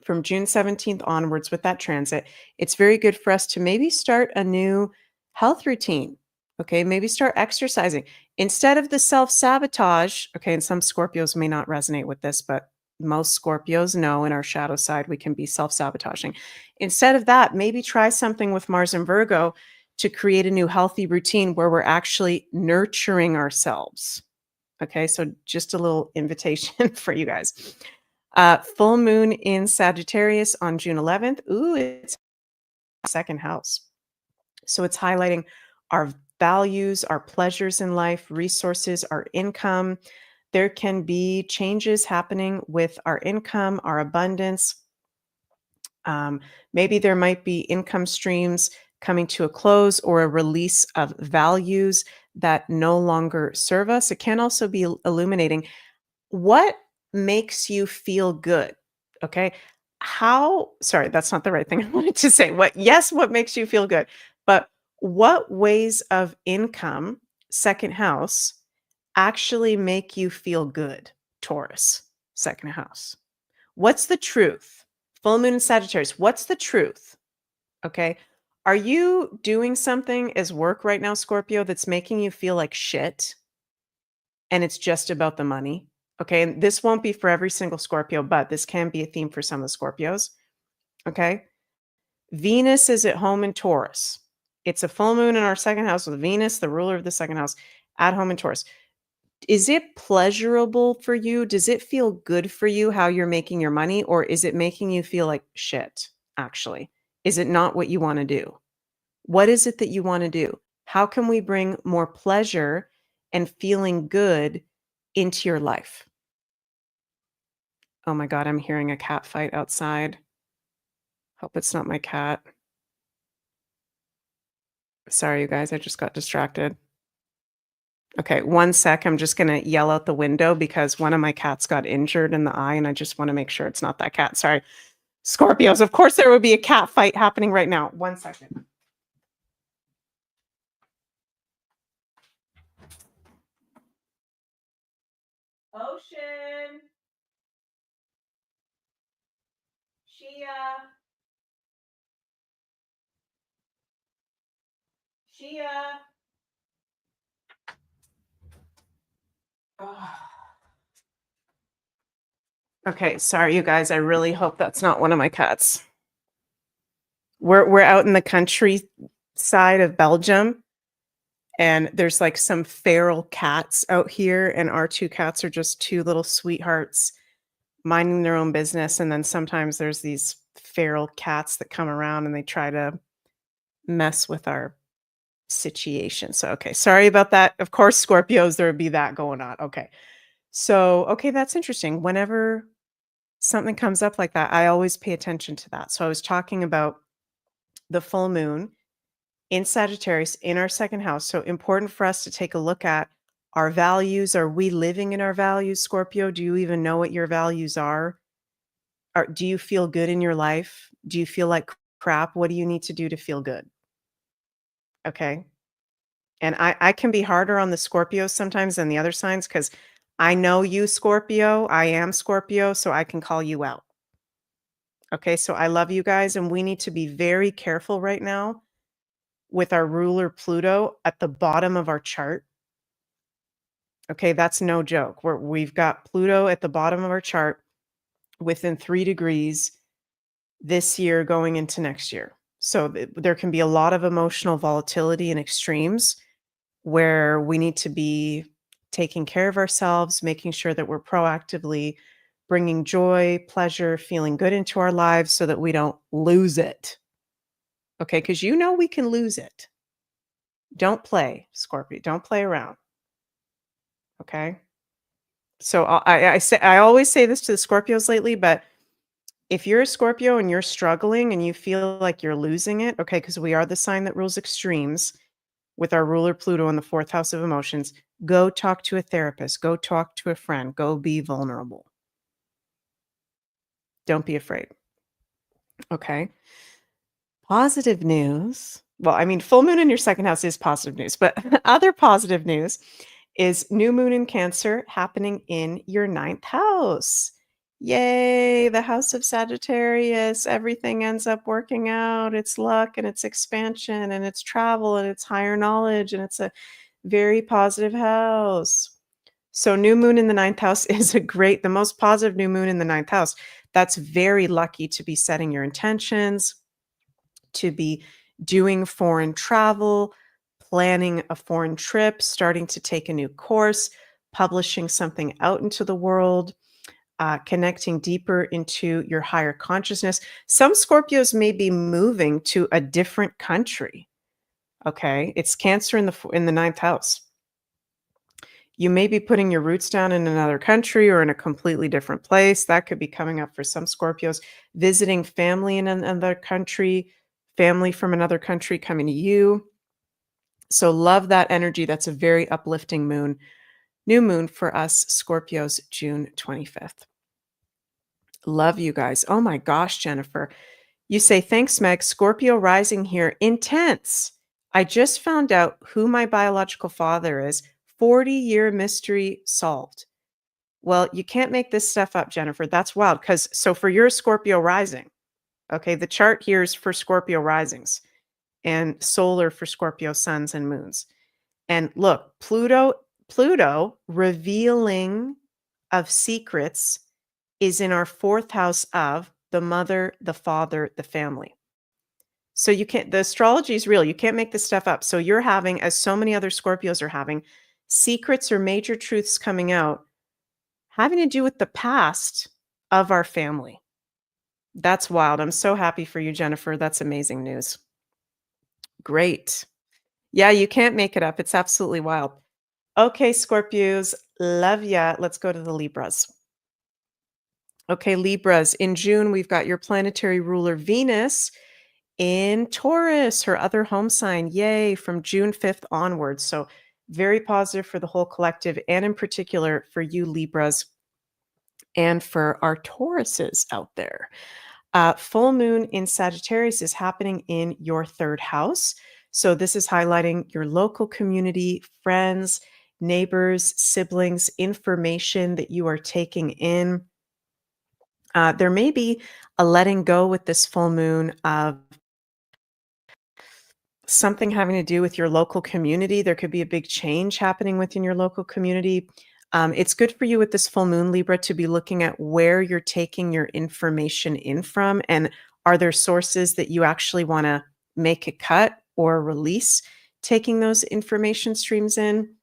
From June 17th onwards with that transit, it's very good for us to maybe start a new health routine. Okay, maybe start exercising instead of the self sabotage. Okay, and some Scorpios may not resonate with this, but most Scorpios know in our shadow side we can be self sabotaging. Instead of that, maybe try something with Mars and Virgo to create a new healthy routine where we're actually nurturing ourselves. Okay, so just a little invitation for you guys. Full moon in Sagittarius on June 11th. Ooh, it's 2nd house. So it's highlighting our values, our pleasures in life, resources, our income. There can be changes happening with our income, our abundance, Maybe there might be income streams coming to a close or a release of values that no longer serve us. It can also be illuminating what makes you feel good. Okay. Sorry, that's not the right thing I wanted to say. What makes you feel good, but what ways of income, second house, actually make you feel good, Taurus, second house? What's the truth? Full moon in Sagittarius, what's the truth? Okay. Are you doing something as work right now, Scorpio, that's making you feel like shit and it's just about the money? Okay. And this won't be for every single Scorpio, but this can be a theme for some of the Scorpios. Okay. Venus is at home in Taurus. It's a full moon in our second house with Venus, the ruler of the second house, at home in Taurus. Is it pleasurable for you? Does it feel good for you how you're making your money, or is it making you feel like shit, actually? Is it not what you want to do? What is it that you want to do? How can we bring more pleasure and feeling good into your life? Oh my God, I'm hearing a cat fight outside. Hope it's not my cat. Sorry, you guys, I just got distracted. Okay, one sec. I'm just going to yell out the window because one of my cats got injured in the eye, and I just want to make sure it's not that cat. Sorry. Scorpios, of course there would be a cat fight happening right now. 1 second. Ocean. Shia. Shia. Oh. Okay, sorry you guys. I really hope that's not one of my cats. We're out in the countryside of Belgium, and there's like some feral cats out here, and our two cats are just two little sweethearts minding their own business. And then sometimes there's these feral cats that come around and they try to mess with our situation. So, okay, sorry about that. Of course, Scorpios, there would be that going on. Okay. So, okay, that's interesting. Whenever something comes up like that, I always pay attention to that. So I was talking about the full moon in Sagittarius in our second house. So important for us to take a look at our values. Are we living in our values, Scorpio? Do you even know what your values are? Do you feel good in your life? Do you feel like crap? What do you need to do to feel good? Okay. And I can be harder on the Scorpios sometimes than the other signs because I know you, Scorpio. I am Scorpio, so I can call you out. Okay. So I love you guys, and we need to be very careful right now with our ruler Pluto at the bottom of our chart. Okay. That's no joke. We've got Pluto at the bottom of our chart within 3 degrees this year going into next year. So there can be a lot of emotional volatility and extremes where we need to be taking care of ourselves, making sure that we're proactively bringing joy, pleasure, feeling good into our lives so that we don't lose it. Okay, because you know we can lose it. Don't play, Scorpio. Don't play around. Okay. So I always say this to the Scorpios lately, but if you're a Scorpio and you're struggling and you feel like you're losing it, okay, because we are the sign that rules extremes with our ruler Pluto in the 4th house of emotions, go talk to a therapist, go talk to a friend, go be vulnerable. Don't be afraid. Okay. Positive news. Well, I mean, full moon in your second house is positive news, but other positive news is new moon in Cancer happening in your 9th house. Yay, the house of Sagittarius. Everything ends up working out. It's luck and it's expansion and it's travel and it's higher knowledge, and it's a very positive house. So new moon in the 9th house is the most positive new moon in the 9th house. That's very lucky to be setting your intentions, to be doing foreign travel, planning a foreign trip, starting to take a new course, publishing something out into the world, connecting deeper into your higher consciousness. Some Scorpios may be moving to a different country. Okay. It's Cancer in the 9th house. You may be putting your roots down in another country or in a completely different place. That could be coming up for some Scorpios. Visiting family in another country, family from another country coming to you. So love that energy. That's a very uplifting moon. New moon for us Scorpios, June 25th. Love you guys. Oh my gosh, Jennifer. You say, thanks, Meg. Scorpio rising here. Intense. I just found out who my biological father is. 40-year mystery solved. Well, you can't make this stuff up, Jennifer. That's wild. So for your Scorpio rising, okay, the chart here is for Scorpio risings and solar for Scorpio suns and moons. And look, Pluto revealing of secrets is in our fourth house of the mother, the father, the family. So the astrology is real. You can't make this stuff up. So you're having, as so many other Scorpios are having, secrets or major truths coming out having to do with the past of our family. That's wild. I'm so happy for you, Jennifer. That's amazing news. Great. Yeah, you can't make it up. It's absolutely wild. Okay, Scorpios, love ya. Let's go to the Libras. Okay, Libras, in June, we've got your planetary ruler Venus in Taurus, her other home sign. Yay, from June 5th onwards. So very positive for the whole collective and in particular for you Libras and for our Tauruses out there. Full moon in Sagittarius is happening in your third house. So this is highlighting your local community, friends, neighbors, siblings, information that you are taking in. There may be a letting go with this full moon of something having to do with your local community. There could be a big change happening within your local community. It's good for you with this full moon, Libra, to be looking at where you're taking your information in from. And are there sources that you actually want to make a cut or release taking those information streams in?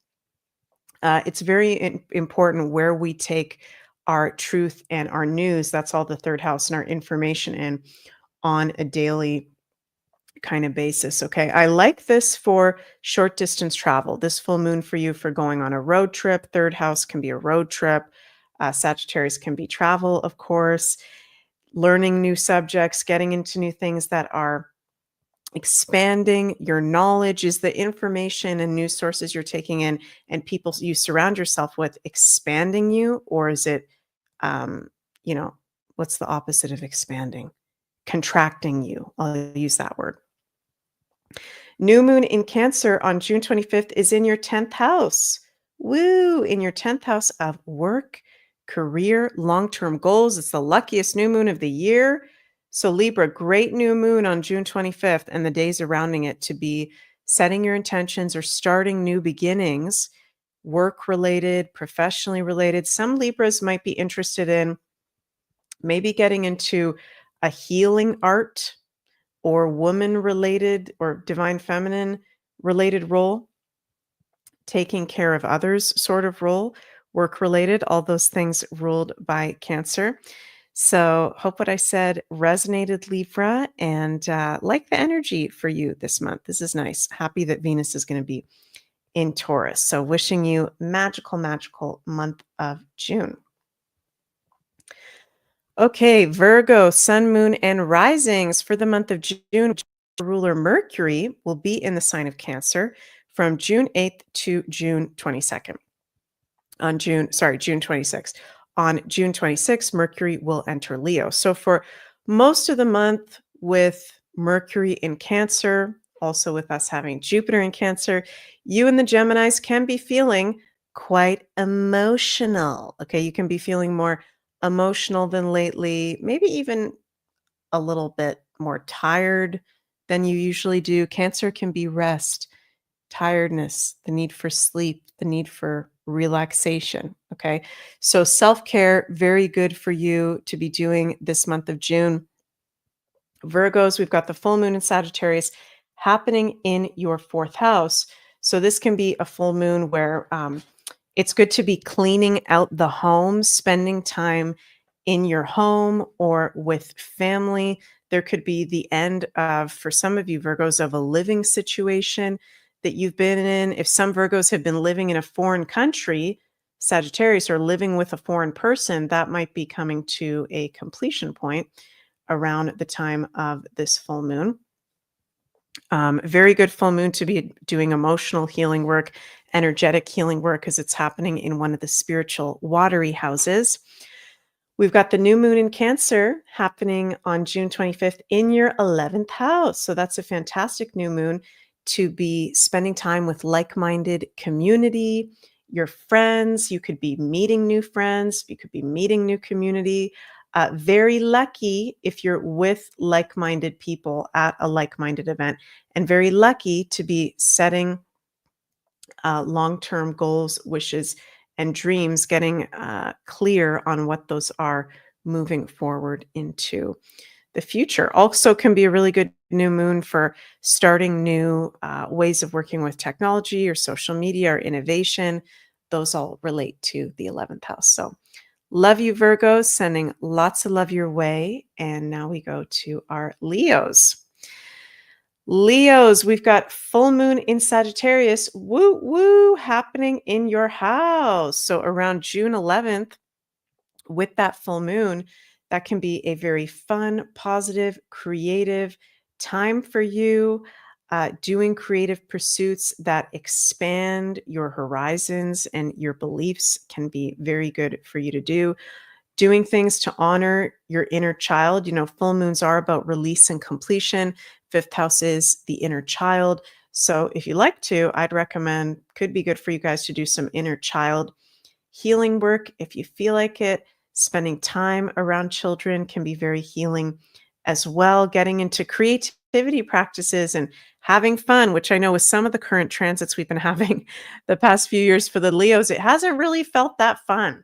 It's very important where we take our truth and our news. That's all the third house and our information in on a daily kind of basis. Okay. I like this for short distance travel. This full moon for you for going on a road trip. Third house can be a road trip. Sagittarius can be travel, of course, learning new subjects, getting into new things that are expanding your knowledge. Is the information and news sources you're taking in and people you surround yourself with expanding you, or is it, um, what's the opposite of expanding? Contracting you. I'll use that word. New moon in Cancer on June 25th is in your 10th house. Woo! In your 10th house of work, career, long-term goals. It's the luckiest new moon of the year. So Libra, great new moon on June 25th and the days surrounding it to be setting your intentions or starting new beginnings, work-related, professionally related. Some Libras might be interested in maybe getting into a healing art or woman related or divine feminine related role, taking care of others sort of role, work related, all those things ruled by Cancer. So hope what I said resonated, Libra, and like the energy for you this month. This is nice. Happy that Venus is going to be in Taurus. So wishing you magical, magical month of June. Okay, Virgo, sun, moon, and risings for the month of June. Ruler Mercury will be in the sign of Cancer from June 8th to June 22nd. June 26th. On June 26th, Mercury will enter Leo. So for most of the month with Mercury in Cancer, also with us having Jupiter in Cancer, you and the Geminis can be feeling quite emotional. Okay, you can be feeling more emotional than lately, maybe even a little bit more tired than you usually do. Cancer can be rest, tiredness, the need for sleep, the need for relaxation. Okay. So self-care, very good for you to be doing this month of June. Virgos, we've got the full moon in Sagittarius happening in your fourth house. So this can be a full moon where it's good to be cleaning out the home, spending time in your home or with family. There could be the end of, for some of you Virgos, of a living situation that you've been in. If some Virgos have been living in a foreign country, Sagittarius, or living with a foreign person, that might be coming to a completion point around the time of this full moon. Very good full moon to be doing emotional healing work, energetic healing work, because it's happening in one of the spiritual watery houses. We've got the new moon in Cancer happening on June 25th in your 11th house. So that's a fantastic new moon to be spending time with like-minded community, your friends. You could be meeting new friends. You could be meeting new community. Very lucky if you're with like-minded people at a like-minded event, and very lucky to be setting long-term goals, wishes, and dreams, getting clear on what those are moving forward into the future. Also can be a really good new moon for starting new ways of working with technology or social media or innovation. Those all relate to the 11th house. So love you, Virgos, sending lots of love your way. And now we go to our Leos. Leos, we've got full moon in Sagittarius, woo woo, happening in your house. So around June 11th, with that full moon, that can be a very fun, positive, creative time for you. Doing creative pursuits that expand your horizons and your beliefs can be very good for you to do. Doing things to honor your inner child. Full moons are about release and completion. Fifth house is the inner child. So if you like to, I'd recommend, could be good for you guys to do some inner child healing work if you feel like it. Spending time around children can be very healing as well. Getting into creativity practices and having fun, which I know with some of the current transits we've been having the past few years for the Leos, it hasn't really felt that fun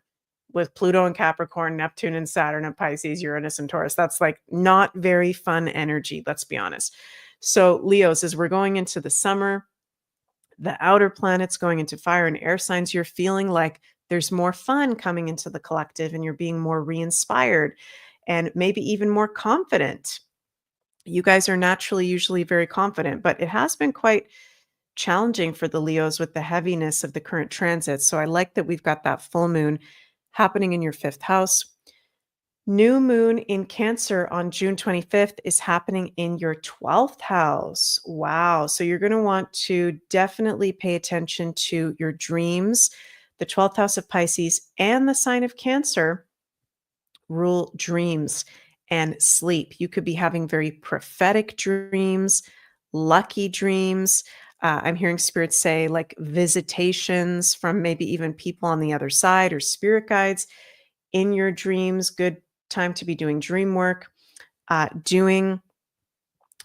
with Pluto and Capricorn, Neptune and Saturn and Pisces, Uranus and Taurus. That's like not very fun energy, let's be honest. So Leos, as we're going into the summer, the outer planets going into fire and air signs, you're feeling like there's more fun coming into the collective and you're being more re-inspired and maybe even more confident. You guys are naturally usually very confident, but it has been quite challenging for the Leos with the heaviness of the current transit. So I like that we've got that full moon happening in your fifth house. New moon in Cancer on June 25th is happening in your 12th house. Wow. So you're going to want to definitely pay attention to your dreams. The 12th house of Pisces and the sign of Cancer rule dreams and sleep. You could be having very prophetic dreams, lucky dreams. I'm hearing spirits say like visitations from maybe even people on the other side or spirit guides in your dreams. Good time to be doing dream work, doing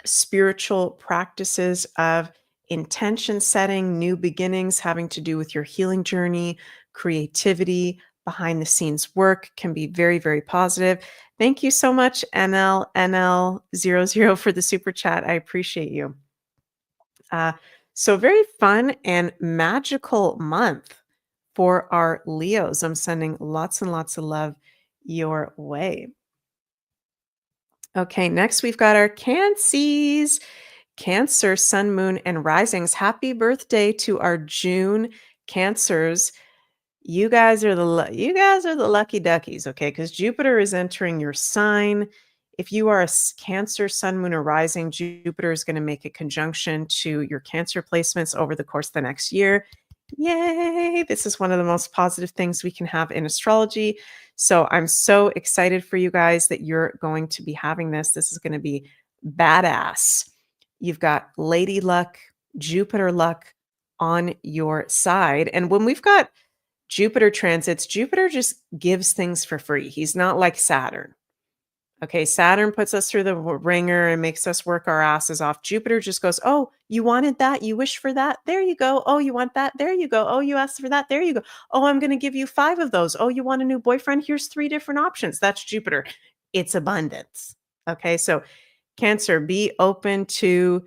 spiritual practices of intention setting, new beginnings having to do with your healing journey, creativity, behind the scenes work can be very, very positive. Thank you so much, NLNL00 for the super chat. I appreciate you. So very fun and magical month for our Leos. I'm sending lots and lots of love your way. Okay, next we've got our Cancies. Cancer, Sun, Moon, and Risings. Happy birthday to our June Cancers. You guys are the lucky duckies, okay? Because Jupiter is entering your sign. If you are a Cancer, Sun, Moon, or Rising, Jupiter is going to make a conjunction to your Cancer placements over the course of the next year. Yay! This is one of the most positive things we can have in astrology. So I'm so excited for you guys that you're going to be having this. This is going to be badass. You've got Lady Luck, Jupiter luck on your side. And when we've got Jupiter transits, Jupiter just gives things for free. He's not like Saturn. Okay, Saturn puts us through the ringer and makes us work our asses off. Jupiter just goes, oh, you wanted that? You wish for that? There you go. Oh, you want that? There you go. Oh, you asked for that? There you go. Oh, I'm going to give you 5 of those. Oh, you want a new boyfriend? Here's 3 different options. That's Jupiter. It's abundance. Okay, so Cancer, be open to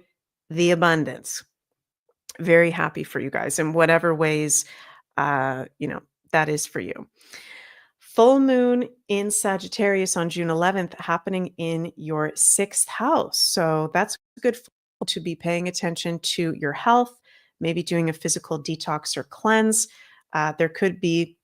the abundance. Very happy for you guys in whatever ways, that is for you. Full moon in Sagittarius on June 11th happening in your 6th house. So that's good to be paying attention to your health, maybe doing a physical detox or cleanse. There could be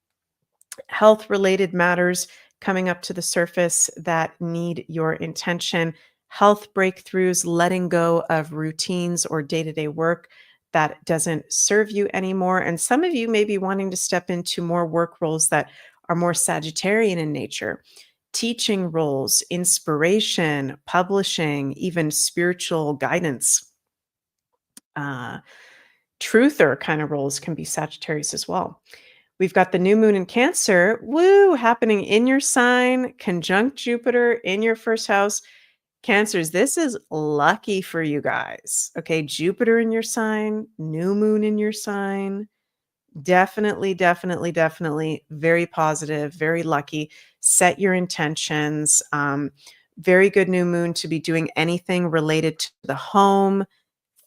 health-related matters coming up to the surface that need your intention, health breakthroughs, letting go of routines or day-to-day work that doesn't serve you anymore. And some of you may be wanting to step into more work roles that are more Sagittarian in nature, teaching roles, inspiration, publishing, even spiritual guidance. Uh, Truther kind of roles can be Sagittarius as well. We've got the new moon in Cancer, woo, happening in your sign, conjunct Jupiter in your first house. Cancers, this is lucky for you guys. Okay, Jupiter in your sign, new moon in your sign. Definitely, definitely, definitely very positive, very lucky. Set your intentions. Very good new moon to be doing anything related to the home,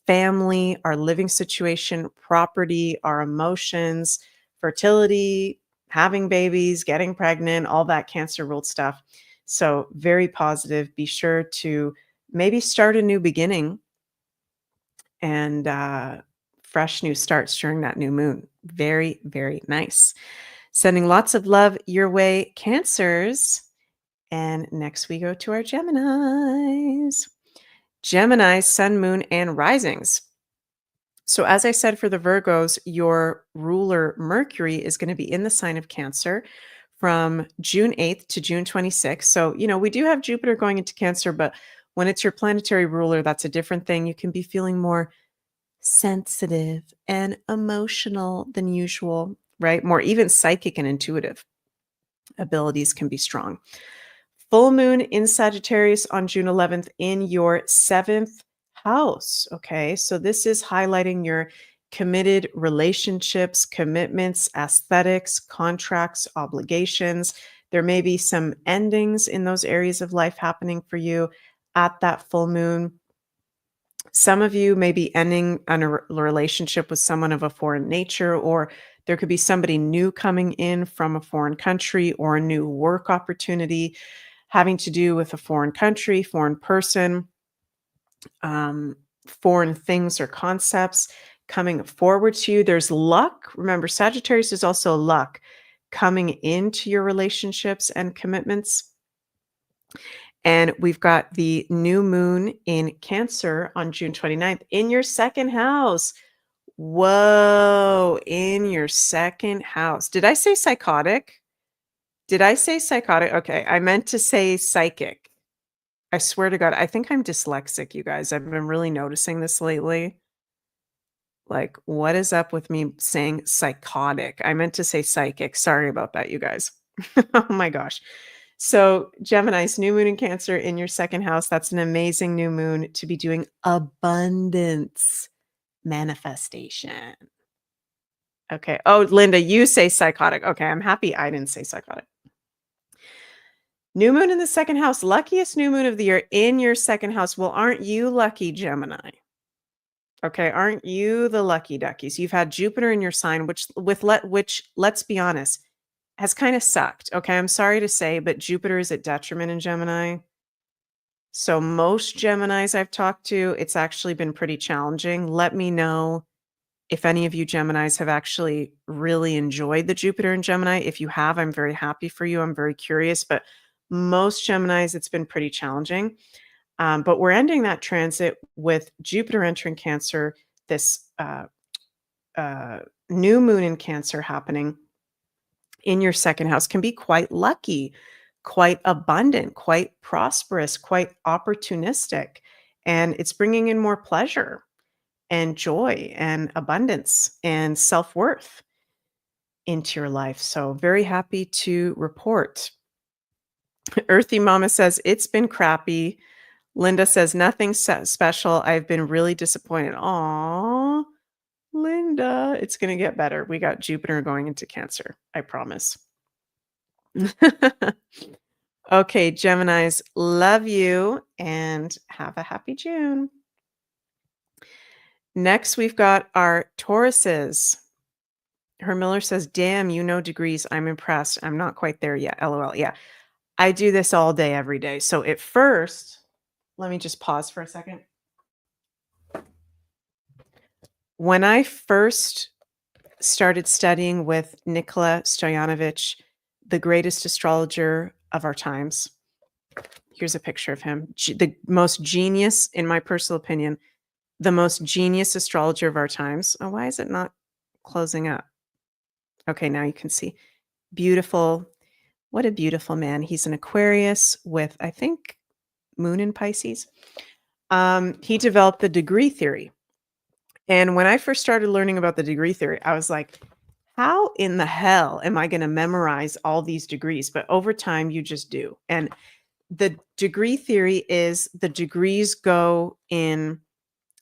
family, our living situation, property, our emotions, fertility, having babies, getting pregnant, all that Cancer ruled stuff. So, very positive. Be sure to maybe start a new beginning and fresh new starts during that new moon. Very, very nice. Sending lots of love your way, Cancers. And next we go to our Geminis. Gemini, sun, moon, and risings. So, as I said for the Virgos, your ruler Mercury is going to be in the sign of Cancer from June 8th to June 26th. So, we do have Jupiter going into Cancer, but when it's your planetary ruler, that's a different thing. You can be feeling more sensitive and emotional than usual, right? More even psychic and intuitive abilities can be strong. Full moon in Sagittarius on June 11th in your seventh house. Okay. So this is highlighting your committed relationships, commitments, aesthetics, contracts, obligations. There may be some endings in those areas of life happening for you at that full moon. Some of you may be ending a relationship with someone of a foreign nature, or there could be somebody new coming in from a foreign country or a new work opportunity having to do with a foreign country, foreign person, foreign things or concepts coming forward to you. There's luck. Remember, Sagittarius is also luck coming into your relationships and commitments. And we've got the new moon in Cancer on June 29th in your second house. Whoa, in your second house. Did I say psychotic? Did I say psychotic? Okay, I meant to say psychic. I swear to God, I think I'm dyslexic, you guys. I've been really noticing this lately. Like, what is up with me saying psychotic? I meant to say psychic. Sorry about that, you guys. Oh my gosh. So, Gemini's new moon in Cancer in your second house. That's an amazing new moon to be doing abundance manifestation. Okay. Oh, Linda, you say psychotic. Okay. I'm happy I didn't say psychotic. New moon in the second house, luckiest new moon of the year in your second house. Well, aren't you lucky, Gemini? Okay, aren't you the lucky duckies? You've had Jupiter in your sign, which let's be honest, has kind of sucked. Okay, I'm sorry to say, but Jupiter is at detriment in Gemini. So most Geminis I've talked to, it's actually been pretty challenging. Let me know if any of you Geminis have actually really enjoyed the Jupiter in Gemini. If you have, I'm very happy for you. I'm very curious, but most Geminis, it's been pretty challenging. But we're ending that transit with Jupiter entering Cancer, this new moon in Cancer happening in your second house can be quite lucky, quite abundant, quite prosperous, quite opportunistic. And it's bringing in more pleasure and joy and abundance and self-worth into your life. So very happy to report. Earthy Mama says, it's been crappy. Linda says, nothing special. I've been really disappointed. Aw, Linda, it's going to get better. We got Jupiter going into Cancer. I promise. Okay, Geminis, love you and have a happy June. Next, we've got our Tauruses. Her Miller says, damn, you know degrees. I'm impressed. I'm not quite there yet. LOL. Yeah, I do this all day, every day. So at first, let me just pause for a second. When I first started studying with Nikola Stoyanovich, the greatest astrologer of our times, here's a picture of him, the most genius, in my personal opinion, the most genius astrologer of our times. Oh, why is it not closing up? Okay, now you can see. Beautiful. What a beautiful man. He's an Aquarius with, I think, moon in Pisces. He developed the degree theory. And when I first started learning about the degree theory, I was like, how in the hell am I going to memorize all these degrees? But over time, you just do. And the degree theory is the degrees go in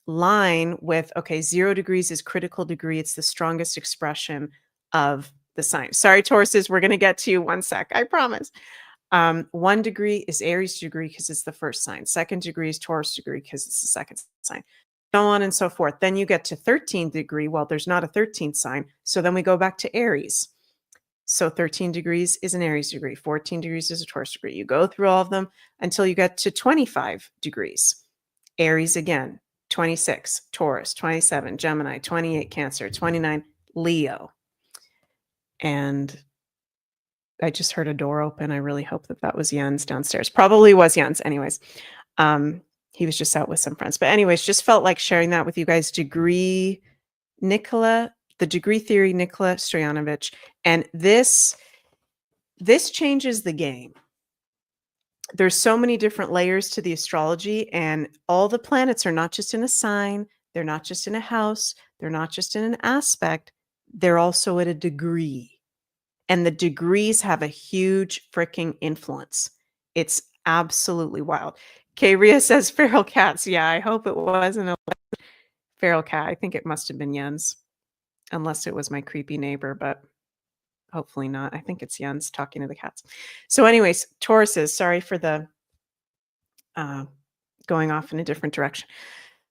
line with, okay, 0 degrees is critical degree. It's the strongest expression of the sign. Sorry, Tauruses, we're going to get to you 1 sec. I promise. 1 degree is Aries degree because it's the first sign. 2nd degree is Taurus degree because it's the second sign. So on and so forth. Then you get to 13th degree. Well, there's not a 13th sign. So then we go back to Aries. So 13 degrees is an Aries degree. 14 degrees is a Taurus degree. You go through all of them until you get to 25 degrees. Aries again. 26, Taurus. 27, Gemini. 28, Cancer. 29, Leo. And I just heard a door open. I really hope that that was Jens downstairs. Probably was Jens. Anyways, he was just out with some friends. But anyways, just felt like sharing that with you guys. The degree theory, Nikola Stoyanovich. And this changes the game. There's so many different layers to the astrology, and all the planets are not just in a sign. They're not just in a house. They're not just in an aspect. They're also at a degree. And the degrees have a huge freaking influence. It's absolutely wild. K. Ria says feral cats. Yeah, I hope it wasn't a feral cat. I think it must have been Jens, unless it was my creepy neighbor, but hopefully not. I think it's Jens talking to the cats. So anyways, Tauruses, sorry for the going off in a different direction.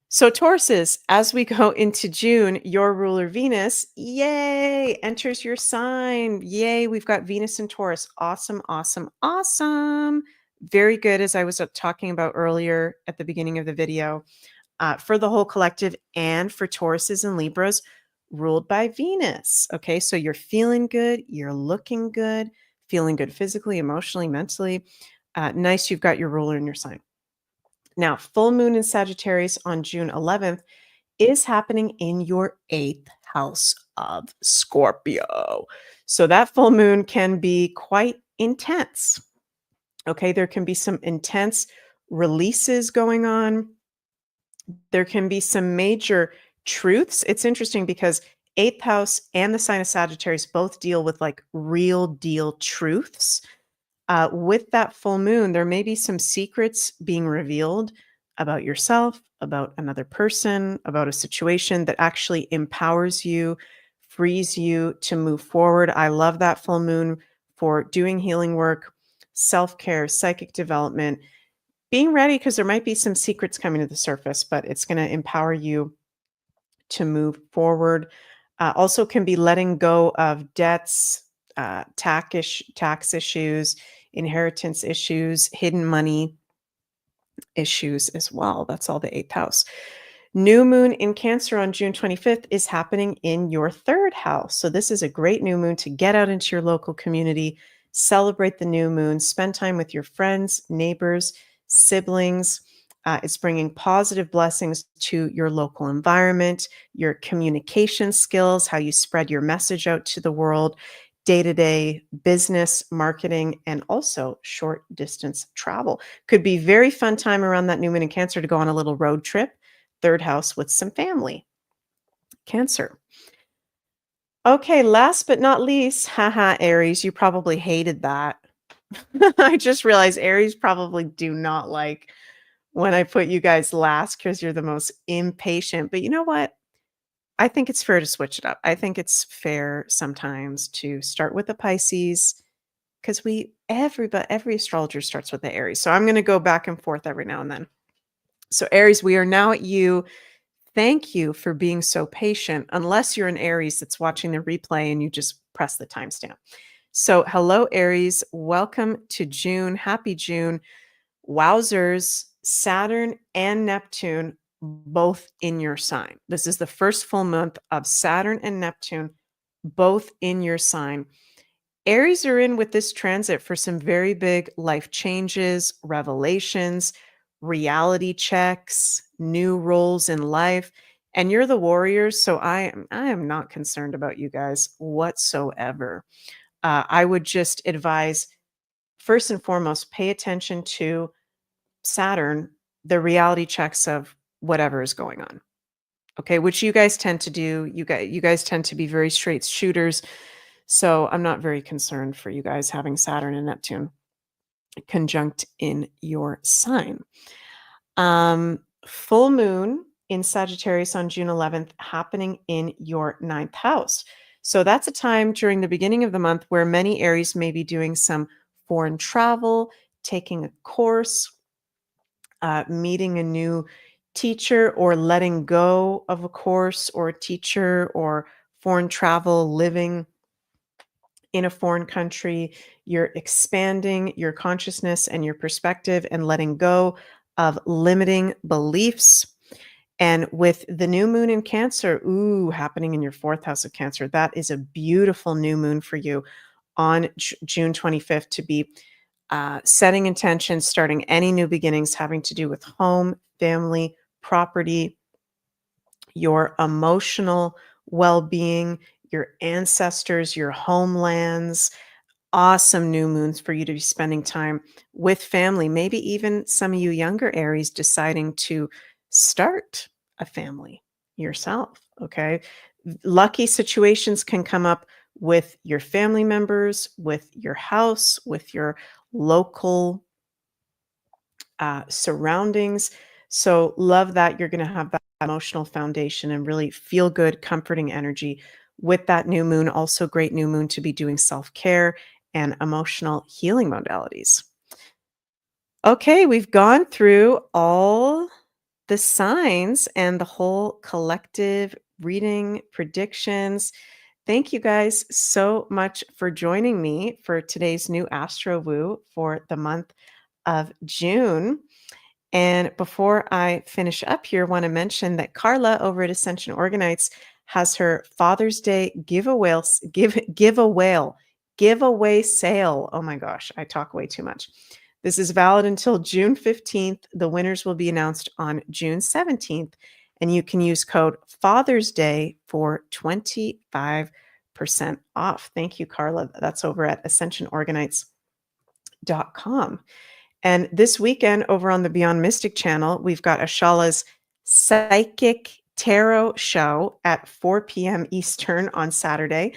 So Tauruses, as we go into June, your ruler Venus, yay, enters your sign. Yay, we've got Venus in Taurus. Awesome, awesome, awesome. Very good, as I was talking about earlier at the beginning of the video, for the whole collective and for Tauruses and Libras, ruled by Venus. Okay, so you're feeling good, you're looking good, feeling good physically, emotionally, mentally. Nice, you've got your ruler in your sign. Now, full moon in Sagittarius on June 11th is happening in your 8th house of Scorpio. So that full moon can be quite intense. Okay, there can be some intense releases going on. There can be some major truths. It's interesting because 8th house and the sign of Sagittarius both deal with like real deal truths. With that full moon, there may be some secrets being revealed about yourself, about another person, about a situation that actually empowers you, frees you to move forward. I love that full moon for doing healing work, self-care, psychic development, being ready because there might be some secrets coming to the surface, but it's going to empower you to move forward. Also can be letting go of debts, tax issues, inheritance issues, hidden money issues as well. That's all the 8th house. New moon in Cancer on June 25th is happening in your 3rd house. So this is a great new moon to get out into your local community, celebrate the new moon, spend time with your friends, neighbors, siblings. It's bringing positive blessings to your local environment, your communication skills, how you spread your message out to the world, day-to-day business, marketing, and also short distance travel. Could be very fun time around that new moon in Cancer to go on a little road trip, 3rd house with some family. Cancer. Okay, last but not least, haha, Aries, you probably hated that. I just realized Aries probably do not like when I put you guys last because you're the most impatient. But you know what? I think it's fair to switch it up. I think it's fair sometimes to start with the Pisces because every astrologer starts with the Aries. So I'm going to go back and forth every now and then. So Aries, we are now at you. Thank you for being so patient, unless you're an Aries that's watching the replay and you just press the timestamp. So hello, Aries. Welcome to June. Happy June. Wowzers, Saturn and Neptune both in your sign. This is the first full month of Saturn and Neptune both in your sign. Aries are in with this transit for some very big life changes, revelations, reality checks, new roles in life. And you're the warriors, so I am not concerned about you guys whatsoever. I would just advise, first and foremost, pay attention to Saturn, the reality checks of whatever is going on. Okay, which you guys tend to do. You guys tend to be very straight shooters. So I'm not very concerned for you guys having Saturn and Neptune conjunct in your sign. Full moon in Sagittarius on June 11th happening in your ninth house. So that's a time during the beginning of the month where many Aries may be doing some foreign travel, taking a course, meeting a new teacher, or letting go of a course or a teacher, or foreign travel, living in a foreign country. You're expanding your consciousness and your perspective and letting go of limiting beliefs. And with the new moon in Cancer, happening in your fourth house of Cancer, that is a beautiful new moon for you on June 25th to be setting intentions, starting any new beginnings having to do with home, family, property, your emotional well being, your ancestors, your homelands. Awesome new moons for you to be spending time with family. Maybe even some of you younger Aries deciding to start a family yourself. Okay. Lucky situations can come up with your family members, with your house, with your local surroundings. So, love that you're going to have that emotional foundation and really feel good, comforting energy with that new moon. Also, great new moon to be doing self care and emotional healing modalities. Okay, we've gone through all the signs and the whole collective reading predictions. Thank you guys so much for joining me for today's new Astro Woo for the month of June. And before I finish up here, I want to mention that Carla over at Ascension Orgonites has her Father's Day giveaway sale. Oh my gosh, I talk way too much. This is valid until June 15th. The winners will be announced on June 17th, and you can use code Father's Day for 25% off. Thank you, Carla. That's over at ascensionorganites.com. And this weekend over on the Beyond Mystic channel, we've got Ashala's Psychic Tarot show at 4 p.m. Eastern on Saturday.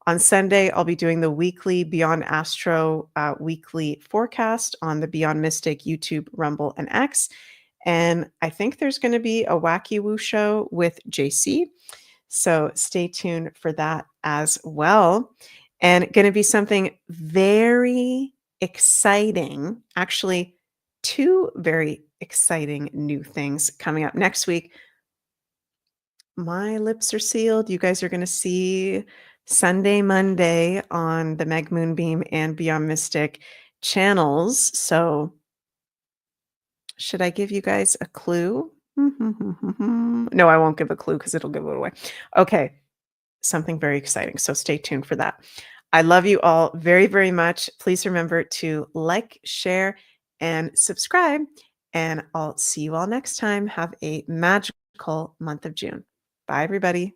On Sunday, I'll be doing the weekly Beyond Astro weekly forecast on the Beyond Mystic YouTube, Rumble, and X. And I think there's going to be a Wacky Woo show with JC. So stay tuned for that as well. And going to be something very exciting, actually, two very exciting new things coming up next week. My lips are sealed. You guys are going to see Sunday, Monday on the Meg Moonbeam and Beyond Mystic channels. So, should I give you guys a clue? No, I won't give a clue because it'll give it away. Okay, something very exciting. So, stay tuned for that. I love you all very, very much. Please remember to like, share, and subscribe. And I'll see you all next time. Have a magical month of June. Bye, everybody.